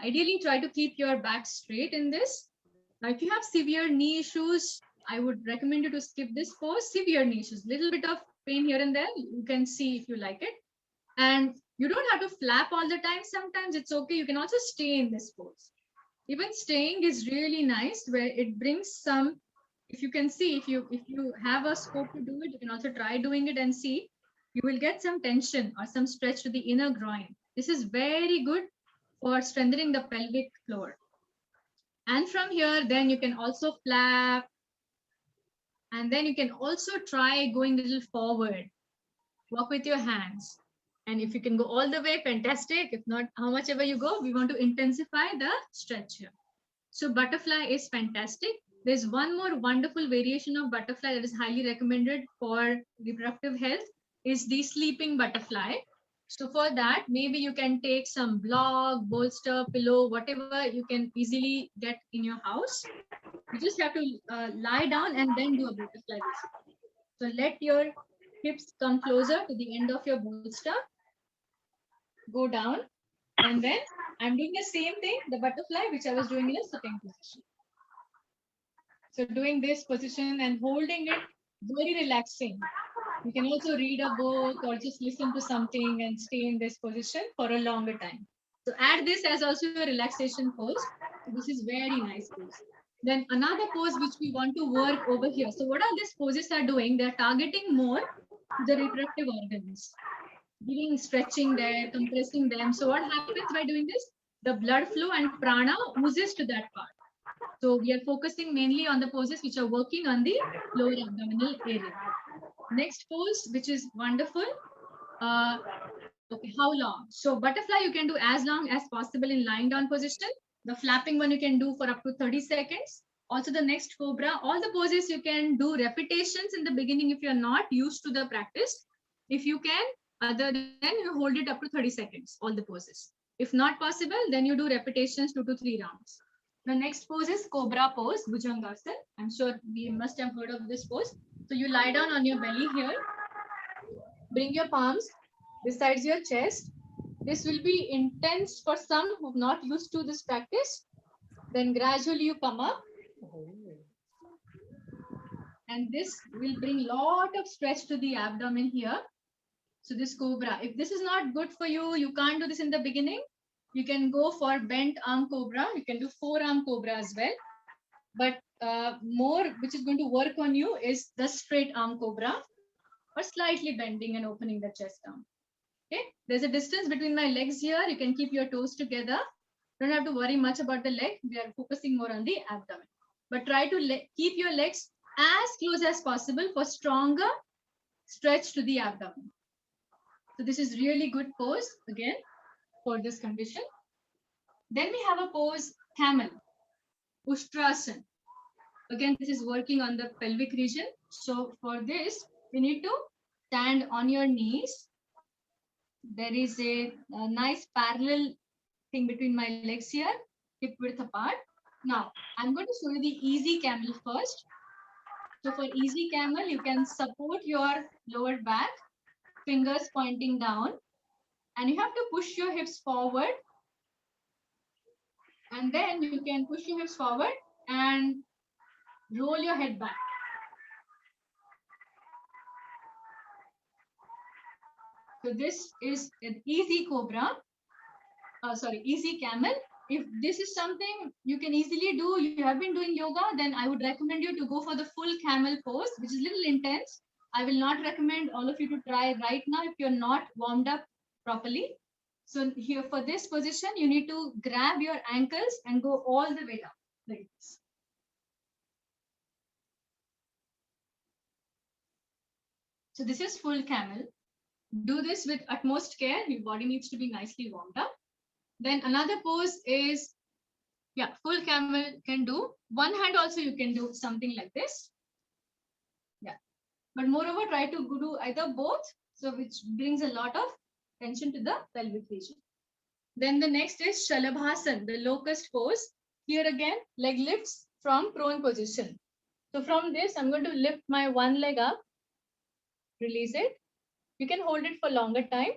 Ideally, try to keep your back straight in this. Now, if you have severe knee issues, I would recommend you to skip this pose. Severe knee issues, little bit of pain here and there. You can see if you like it. And you don't have to flap all the time. Sometimes it's okay. You can also stay in this pose. Even staying is really nice, where it brings some, if you can see, if you have a scope to do it, you can also try doing it and see. You will get some tension or some stretch to the inner groin. This is very good for strengthening the pelvic floor. And from here, then you can also flap. And then you can also try going a little forward. Walk with your hands. And if you can go all the way, fantastic. If not, how much ever you go, we want to intensify the stretch here. So butterfly is fantastic. There's one more wonderful variation of butterfly that is highly recommended for reproductive health is the sleeping butterfly. So for that, maybe you can take some block, bolster, pillow, whatever you can easily get in your house. You just have to lie down and then do a butterfly. So let your hips come closer to the end of your bolster. Go down, and then I'm doing the same thing, the butterfly, which I was doing in a sitting position. So doing this position and holding it, very relaxing. You can also read a book or just listen to something and stay in this position for a longer time. So add this as also a relaxation pose. This is very nice pose. Then another pose which we want to work over here. So what all these poses are doing, they're targeting more the reproductive organs, giving stretching there, compressing them. So what happens by doing this? The blood flow and prana oozes to that part. So we are focusing mainly on the poses which are working on the lower abdominal area. Next pose, which is wonderful. Okay, how long? So butterfly you can do as long as possible in lying down position. The flapping one you can do for up to 30 seconds. Also the next cobra, all the poses you can do repetitions in the beginning if you're not used to the practice. If you can, other than you hold it up to 30 seconds, all the poses. If not possible, then you do repetitions 2 to 3 rounds. The next pose is cobra pose, Bhujangasana. I'm sure we must have heard of this pose. So you lie down on your belly here. Bring your palms besides your chest. This will be intense for some who are not used to this practice. Then gradually you come up. And this will bring lot of stretch to the abdomen here. So this cobra, if this is not good for you, you can't do this in the beginning. You can go for bent arm cobra. You can do forearm cobra as well. But more which is going to work on you is the straight arm cobra or slightly bending and opening the chest down. Okay, there's a distance between my legs here. You can keep your toes together. Don't have to worry much about the leg. We are focusing more on the abdomen. But try to keep your legs as close as possible for stronger stretch to the abdomen. So this is really good pose again for this condition. Then we have a pose camel, Ustrasana. Again, this is working on the pelvic region. So for this, you need to stand on your knees. There is a nice parallel thing between my legs here, hip width apart. Now, I'm going to show you the easy camel first. So for easy camel, you can support your lower back, fingers pointing down, and you have to push your hips forward. And then you can push your hips forward and roll your head back. So this is an easy cobra, easy camel. If this is something you can easily do, you have been doing yoga, then I would recommend you to go for the full camel pose, which is a little intense. I will not recommend all of you to try right now if you're not warmed up properly. So here for this position, you need to grab your ankles and go all the way down like this. So this is full camel. Do this with utmost care. Your body needs to be nicely warmed up. Then another pose is, full camel can do. One hand also you can do something like this. Yeah. But moreover, try to do either both, so which brings a lot of tension to the pelvic region. Then the next is Shalabhasan, the locust pose. Here again, leg lifts from prone position. So from this, I'm going to lift my one leg up, release it. You can hold it for longer time.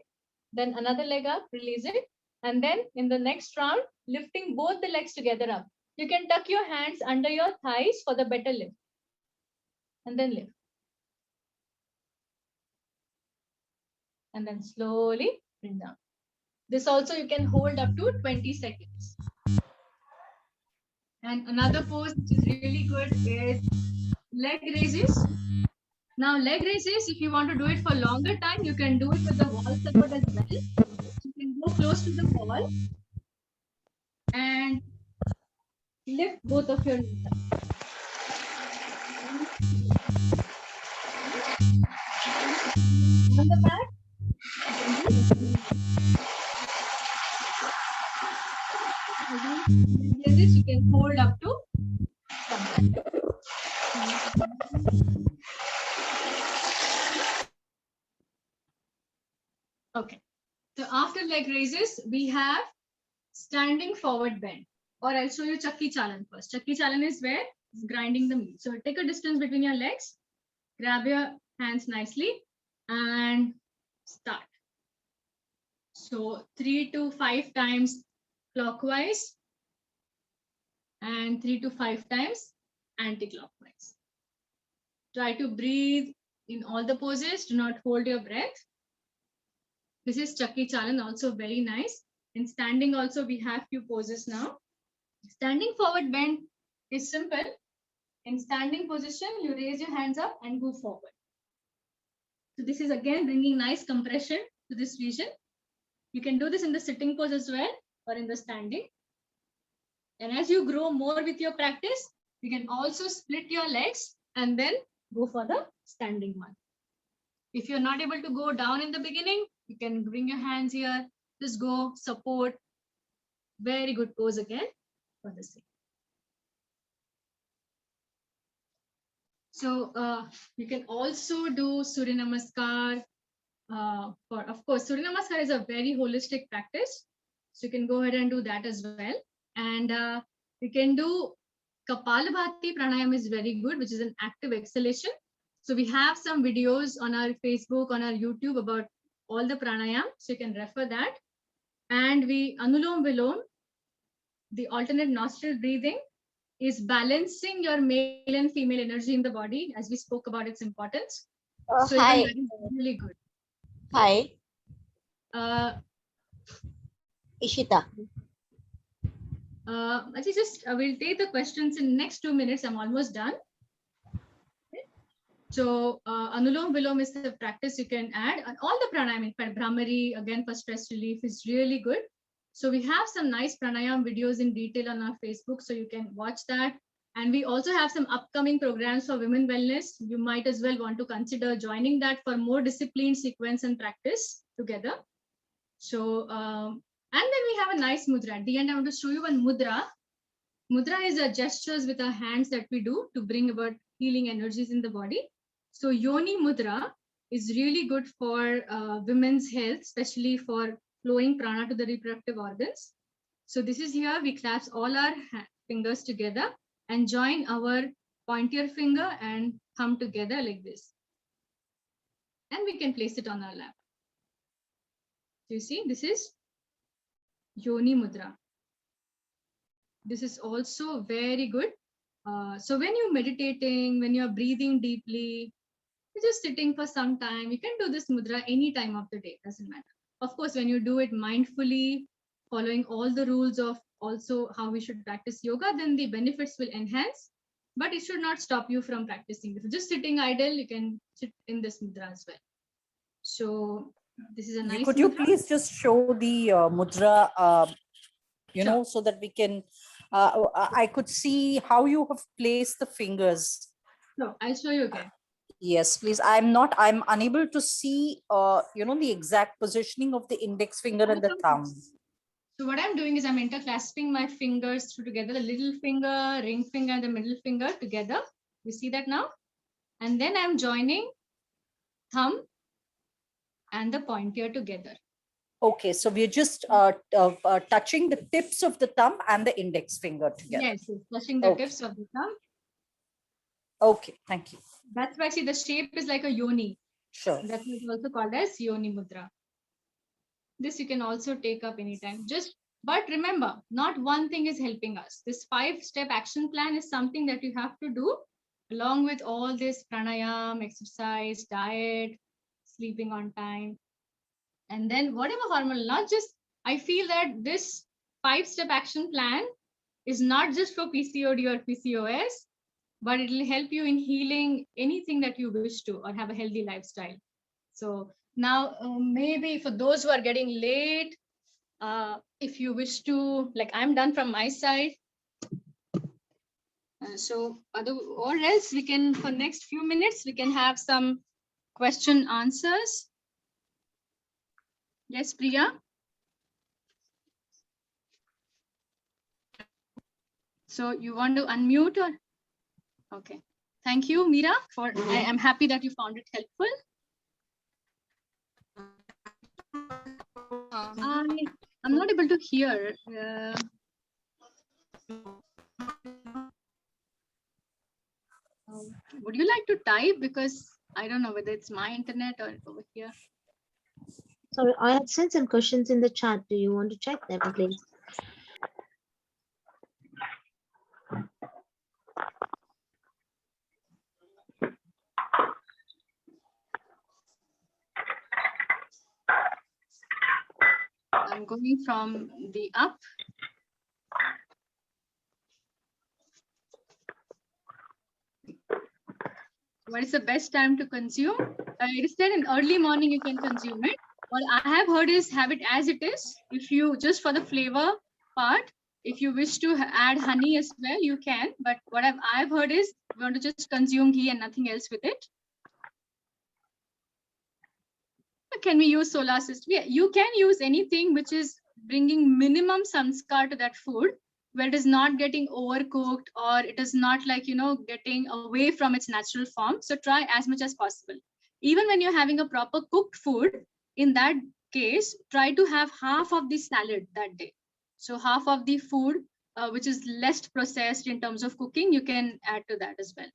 Then another leg up, release it. And then in the next round, lifting both the legs together up. You can tuck your hands under your thighs for the better lift. And then lift. And then slowly bring down. This also you can hold up to 20 seconds. And another pose which is really good is leg raises. Now leg raises, if you want to do it for longer time, you can do it with the wall support as well. You can go close to the wall and lift both of your knees up. On the mat, you can hold up to something. Okay. So after leg raises, we have standing forward bend. Or I'll show you Chakki Chalan first. Chakki Chalan is where it's grinding the meat. So take a distance between your legs, grab your hands nicely, and start. So 3 to 5 times clockwise and 3 to 5 times anti-clockwise. Try to breathe in all the poses. Do not hold your breath. This is Chakki Chalan, also very nice. In standing also, we have few poses now. Standing forward bend is simple. In standing position, you raise your hands up and go forward. So this is again bringing nice compression to this region. You can do this in the sitting pose as well or in the standing. And as you grow more with your practice, you can also split your legs and then go for the standing one. If you're not able to go down in the beginning, you can bring your hands here, just go support. Very good pose again for the same. So you can also do Surya Namaskar. Of course, Surya Namaskar is a very holistic practice. So you can go ahead and do that as well. And you can do Kapalabhati Pranayam is very good, which is an active exhalation. So we have some videos on our Facebook, on our YouTube about all the pranayam. So you can refer that. And we Anulom Vilom, the alternate nostril breathing, is balancing your male and female energy in the body, as we spoke about its importance. So Hi. that is really good. Hi. Ishita. I will take the questions in next 2 minutes. I'm almost done. Okay. So Anulom Vilom is the practice you can add. And all the pranayam, in fact, Brahmari, again, for stress relief is really good. So we have some nice pranayam videos in detail on our Facebook, so you can watch that. And we also have some upcoming programs for women wellness. You might as well want to consider joining that for more disciplined sequence and practice together. So, and then we have a nice mudra. At the end, I want to show you one mudra. Mudra is a gestures with our hands that we do to bring about healing energies in the body. So Yoni Mudra is really good for women's health, especially for flowing prana to the reproductive organs. So this is here, we clasp all our fingers together and join our pointer finger and thumb together like this. And we can place it on our lap. So you see, this is Yoni Mudra. This is also very good. So when you're meditating, when you're breathing deeply, you're just sitting for some time, you can do this mudra any time of the day, doesn't matter. Of course, when you do it mindfully, following all the rules of also how we should practice yoga, then the benefits will enhance, but it should not stop you from practicing. If you're just sitting idle, you can sit in this mudra as well. So this is a nice Could you mudra. please just show the mudra, know, so that we can, I could see how you have placed the fingers. No, I'll show you again. Yes, please. I'm unable to see, the exact positioning of the index finger and the thumb. So what I'm doing is I'm interclasping my fingers together, the little finger, ring finger, and the middle finger together. You see that now? And then I'm joining thumb and the pointer together. Okay, so we're just touching the tips of the thumb and the index finger together. Yes, touching the tips of the thumb. Okay, thank you. That's why, see, the shape is like a yoni. Sure. That is also called as yoni mudra. This you can also take up anytime. But remember, not one thing is helping us. This 5-step action plan is something that you have to do along with all this pranayam, exercise, diet, sleeping on time. And then whatever hormonal, not just, I feel that this 5-step action plan is not just for PCOD or PCOS, but it will help you in healing anything that you wish to or have a healthy lifestyle. So now maybe for those who are getting late, if you wish to, like I'm done from my side. Or else we can, for next few minutes, we can have some question answers. Yes, Priya. So you want to unmute or? Okay. Thank you, Meera, I am happy that you found it helpful. I'm not able to hear. Would you like to type? Because I don't know whether it's my internet or over here. Sorry, I had sent some questions in the chat. Do you want to check them, please? I'm going from the up. What is the best time to consume? It is said in early morning you can consume it. What I have heard is have it as it is. If you just for the flavor part, if you wish to add honey as well, you can. But what I've heard is you want to just consume ghee and nothing else with it. Can we use solar system? Yeah, you can use anything which is bringing minimum samskar to that food, where it is not getting overcooked or it is not like, getting away from its natural form. So try as much as possible. Even when you're having a proper cooked food, in that case, try to have half of the salad that day. So half of the food, which is less processed in terms of cooking, you can add to that as well.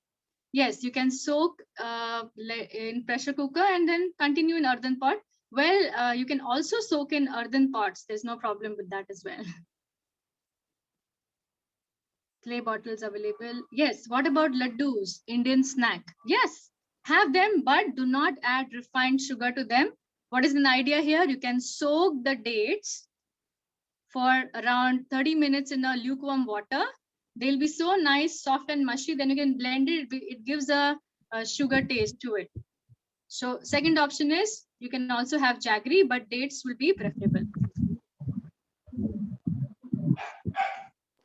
Yes, you can soak in pressure cooker and then continue in earthen pot. Well, you can also soak in earthen pots. There's no problem with that as well. Clay bottles available. Yes. What about laddus, Indian snack? Yes, have them, but do not add refined sugar to them. What is an idea here? You can soak the dates for around 30 minutes in a lukewarm water. They'll be so nice, soft and mushy. Then you can blend it. It gives a sugar taste to it. So second option is you can also have jaggery, but dates will be preferable.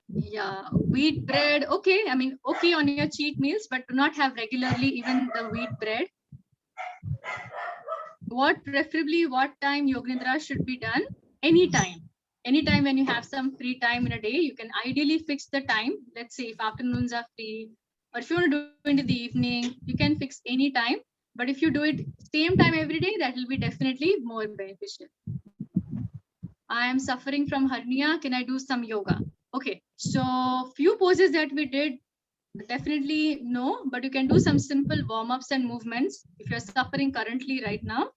Yeah, wheat bread. Okay, I mean, okay on your cheat meals, but do not have regularly even the wheat bread. What preferably, what time yoga nidra should be done? Anytime. Anytime when you have some free time in a day, you can ideally fix the time. Let's say if afternoons are free, or if you want to do it in the evening, you can fix any time. But if you do it same time every day, that will be definitely more beneficial. I am suffering from hernia. Can I do some yoga? Okay, so few poses that we did definitely no, but you can do some simple warm-ups and movements if you're suffering currently right now.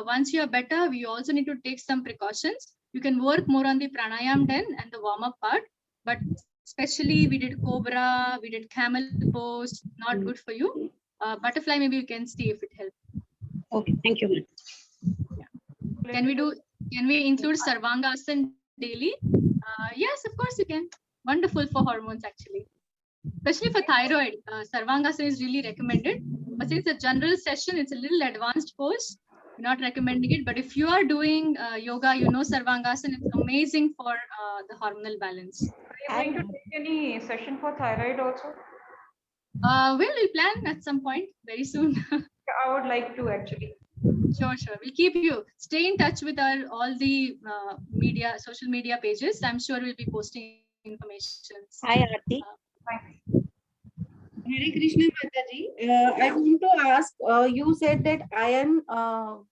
Once you are better, we also need to take some precautions. You can work more on the pranayam then and the warm-up part, but especially we did cobra, we did camel pose, not good for you. Butterfly, maybe you can see if it helps. Okay, thank you. Can we include Sarvangasana daily? Yes, of course you can. Wonderful for hormones actually. Especially for thyroid, Sarvangasana is really recommended. But since it's a general session, it's a little advanced pose. We're not recommending it. But if you are doing yoga, you know Sarvangasana, it's amazing for the hormonal balance. Are you going to take any session for thyroid also? We'll plan at some point very soon. I would like to actually. Sure. We'll keep you. Stay in touch with our all the social media pages. I'm sure we'll be posting information. Hi, Aarti. Hare Krishna Mataji. I want to ask, you said that iron,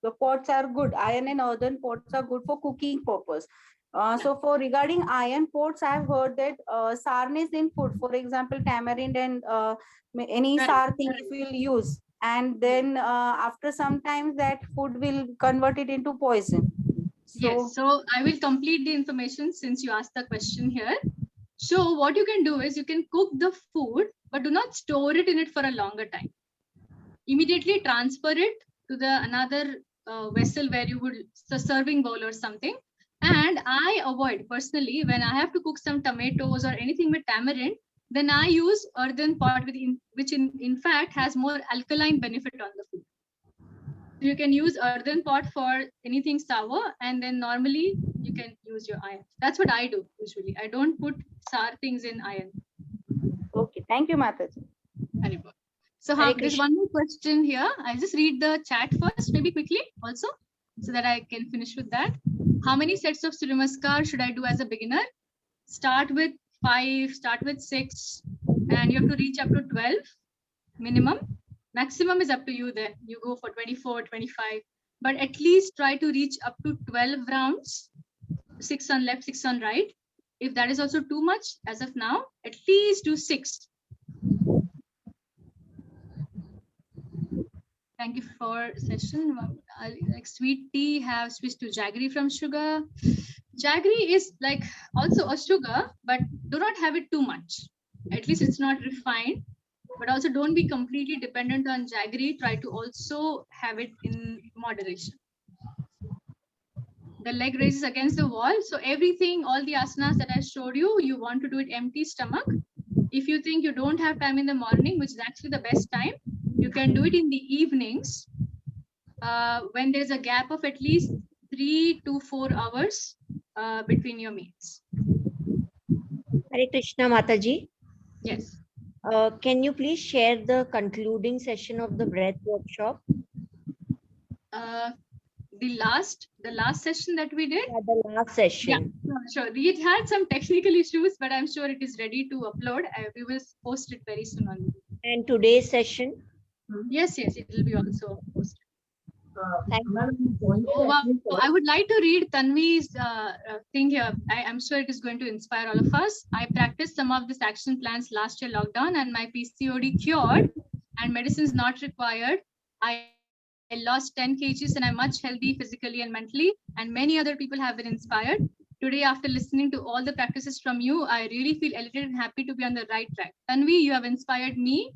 the pots are good. Iron and earthen pots are good for cooking purpose. So for regarding iron pots, I've heard that sourness in food, for example, tamarind and any Right. sour thing if we'll use, and then after some time that food will convert it into poison. Yes, so I will complete the information since you asked the question here. So what you can do is you can cook the food, but do not store it in it for a longer time. Immediately transfer it to the another vessel where you would, the serving bowl or something. And I avoid personally when I have to cook some tomatoes or anything with tamarind, then I use earthen pot with which in fact has more alkaline benefit on the food. So you can use earthen pot for anything sour, and then normally you can use your iron. That's what I do usually. I don't put sour things in iron. Okay, thank you, Mataji. Very good. So Hare there's Krishna. one more question here. I'll just read the chat first, maybe quickly also, so that I can finish with that. How many sets of Surya Namaskar should I do as a beginner? Start with 5, start with 6, and you have to reach up to 12 minimum. Maximum is up to you then. You go for 24, 25, but at least try to reach up to 12 rounds, 6 on left, 6 on right. If that is also too much as of now, at least do 6. Thank you for session. Like sweet tea, have switched to jaggery from sugar. Jaggery is like also a sugar, but do not have it too much. At least it's not refined, but also don't be completely dependent on jaggery. Try to also have it in moderation. The leg raises against the wall. So everything, all the asanas that I showed you, you want to do it empty stomach. If you think you don't have time in the morning, which is actually the best time, you can do it in the evenings when there's a gap of at least 3 to 4 hours between your meals. Hare Krishna Mataji. Yes. Can you please share the concluding session of the breath workshop? The last session that we did. Yeah, the last session. Sure. We had some technical issues, but I'm sure it is ready to upload. We will post it very soon on. And today's session? Yes, it will be also posted. Thank you. Oh, wow. I would like to read Tanvi's thing here. I'm sure it is going to inspire all of us. I practiced some of these action plans last year lockdown, and my PCOD cured and medicines not required. I lost 10 kgs and I'm much healthy physically and mentally, and many other people have been inspired. Today, after listening to all the practices from you, I really feel elated and happy to be on the right track. Tanvi, you have inspired me,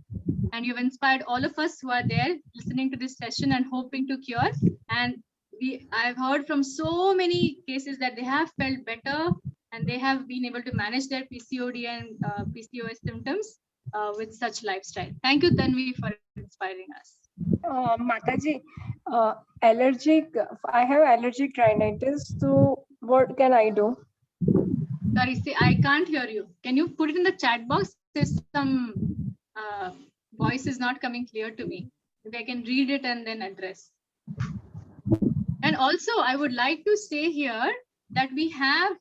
and you've inspired all of us who are there listening to this session and hoping to cure. And I've heard from so many cases that they have felt better and they have been able to manage their PCOD and PCOS symptoms with such lifestyle. Thank you, Tanvi, for inspiring us. Mataji, allergic. I have allergic rhinitis. So what can I do? Sorry, see, I can't hear you. Can you put it in the chat box? There's some voice is not coming clear to me. If I can read it and then address. And also, I would like to say here that we have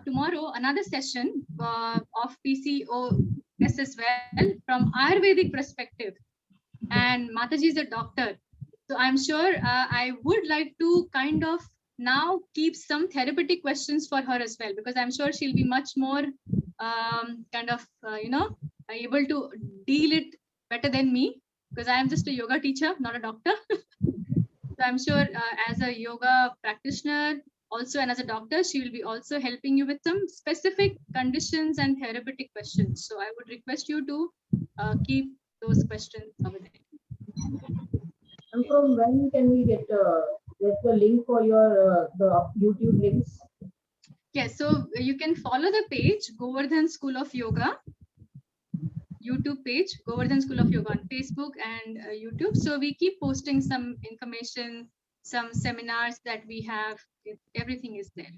tomorrow another session of PCOS as well from Ayurvedic perspective. And Mataji is a doctor. So I'm sure I would like to kind of now keep some therapeutic questions for her as well, because I'm sure she'll be much more kind of, are able to deal it better than me, because I am just a yoga teacher, not a doctor. So I'm sure as a yoga practitioner also and as a doctor, she will be also helping you with some specific conditions and therapeutic questions. So I would request you to keep those questions over there. And from when can we get the link for your the YouTube links? Yes, so you can follow the page, Govardhan School of Yoga, YouTube page, Govardhan School of Yoga on Facebook and YouTube. So we keep posting some information, some seminars that we have, everything is there.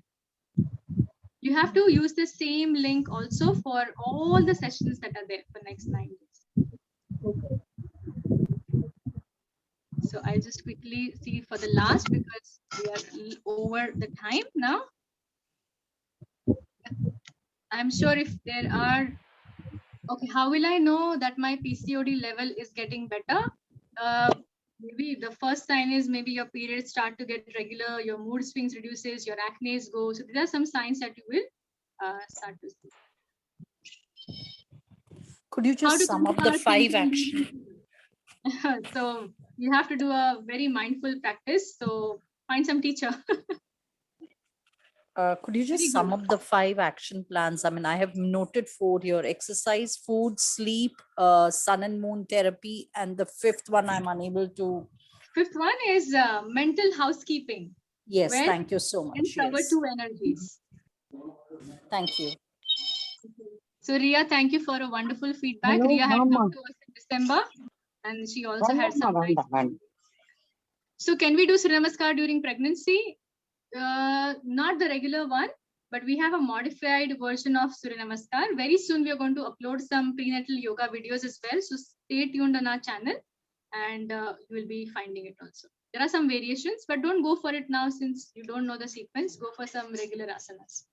You have to use the same link also for all the sessions that are there for next 9 days. Okay. So I'll just quickly see for the last, because we are over the time now. I'm sure if there are, okay, how will I know that my PCOD level is getting better? Maybe the first sign is maybe your periods start to get regular, your mood swings reduces, your acne go. So these are some signs that you will start to see. Could you How just to sum up the compare 5 symptoms? actions? So you have to do a very mindful practice. So find some teacher. Could you Very just sum good. up the 5 action plans? I mean, I have noted 4 here: exercise, food, sleep, sun and moon therapy, and the 5th one I'm unable to. 5th one is mental housekeeping. Yes, where thank you so you can much. cover Yes, 2 energies. thank you. So Ria, thank you for a wonderful feedback. Hello, Ria had Mama. come to us in December, and she also had some nice. So can we do Surya Namaskar during pregnancy? Not the regular one, but we have a modified version of Surya Namaskar. Very soon we are going to upload some prenatal yoga videos as well. So stay tuned on our channel, and you will be finding it also. There are some variations, but don't go for it now since you don't know the sequence. Go for some regular asanas.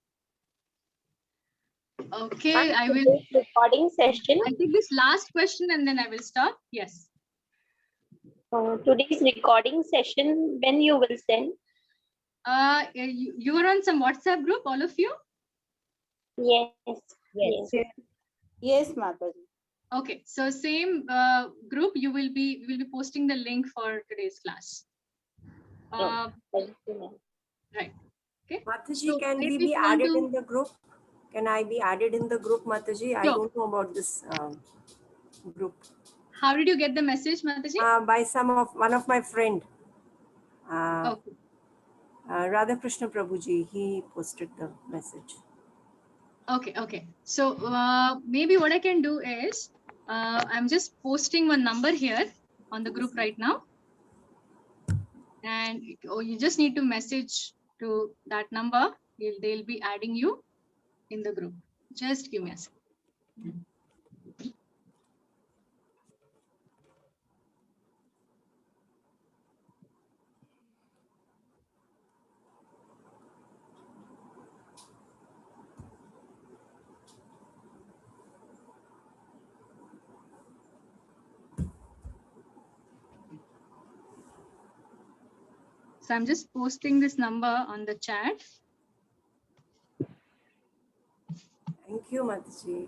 Okay, I will. Today's recording session. I'll take this last question and then I will stop. Yes. Today's recording session, when you will send? You are on some WhatsApp group, all of you? Yes. Yes. Yes, Mataji. Okay, so same group, we will be posting the link for today's class. Thank you, ma'am. Right. Okay. Mataji, So can if we you be want added to- in the group? Can I be added in the group, Mataji? I Sure. don't know about this group. How did you get the message, Mataji? By one of my friend, Okay. Radhakrishna Prabhuji, he posted the message. Okay, okay. So maybe what I can do is I'm just posting one number here on the group right now. And you just need to message to that number. They'll be adding you in the group. Just give me a second. So I'm just posting this number on the chat. Thank you, Mataji.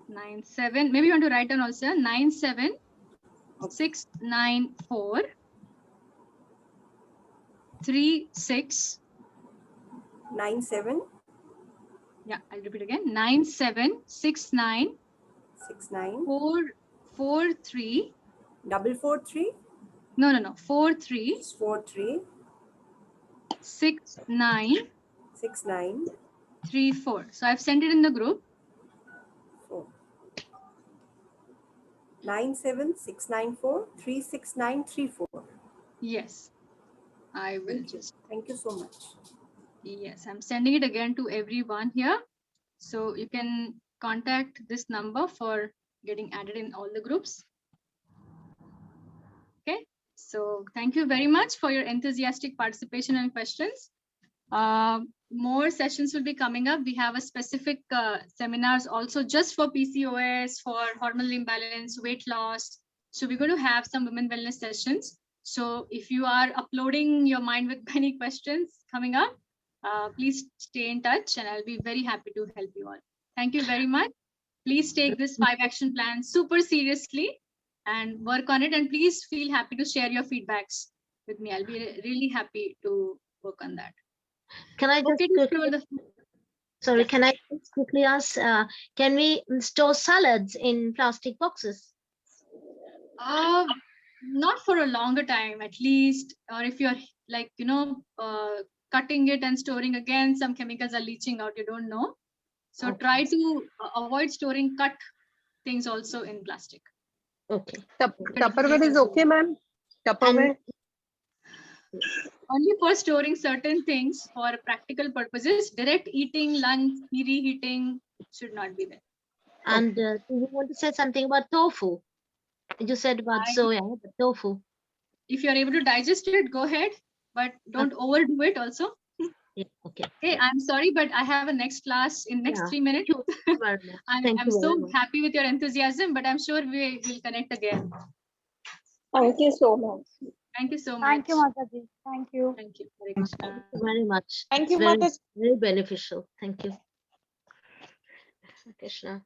97. Maybe you want to write down also 97694 36. 97 Yeah, I'll repeat again. 9769 69 443. 443 No. 43 43 69 69 34. So I've sent it in the group. 4 97694 36934. Yes, I will just. Thank you so much. Yes, I'm sending it again to everyone here. So you can contact this number for getting added in all the groups. Okay, so thank you very much for your enthusiastic participation and questions. More sessions will be coming up. We have a specific seminars also just for PCOS, for hormonal imbalance, weight loss. So we're going to have some women wellness sessions. So if you are uploading your mind with many questions coming up, please stay in touch and I'll be very happy to help you all. Thank you very much. please take this 5 action plan super seriously and work on it. And please feel happy to share your feedbacks with me. I'll be really happy to work on that. Can I just Okay, quickly, sorry, can I just quickly ask, can we store salads in plastic boxes? Not for a longer time, at least, or if you're like, cutting it and storing again, some chemicals are leaching out, you don't know. So Okay. try to avoid storing cut things also in plastic. Okay. Tupperware is okay, ma'am? Tupperware? Only for storing certain things for practical purposes. Direct eating, lunch, reheating should not be there. And do you want to say something about tofu? You said about soya, but tofu. If you're able to digest it, go ahead, but don't overdo it also. Yeah, okay. Hey, I'm sorry, but I have a next class in next Yeah. 3 minutes. Thank I'm you so very much. happy with your enthusiasm, but I'm sure we will connect again. Thank you so much. Thank you so much. Thank you, Mataji. Thank you. Thank you. Hare Krishna. Thank you very much. Thank It's you, very, Mataji. very beneficial. Thank you. Krishna.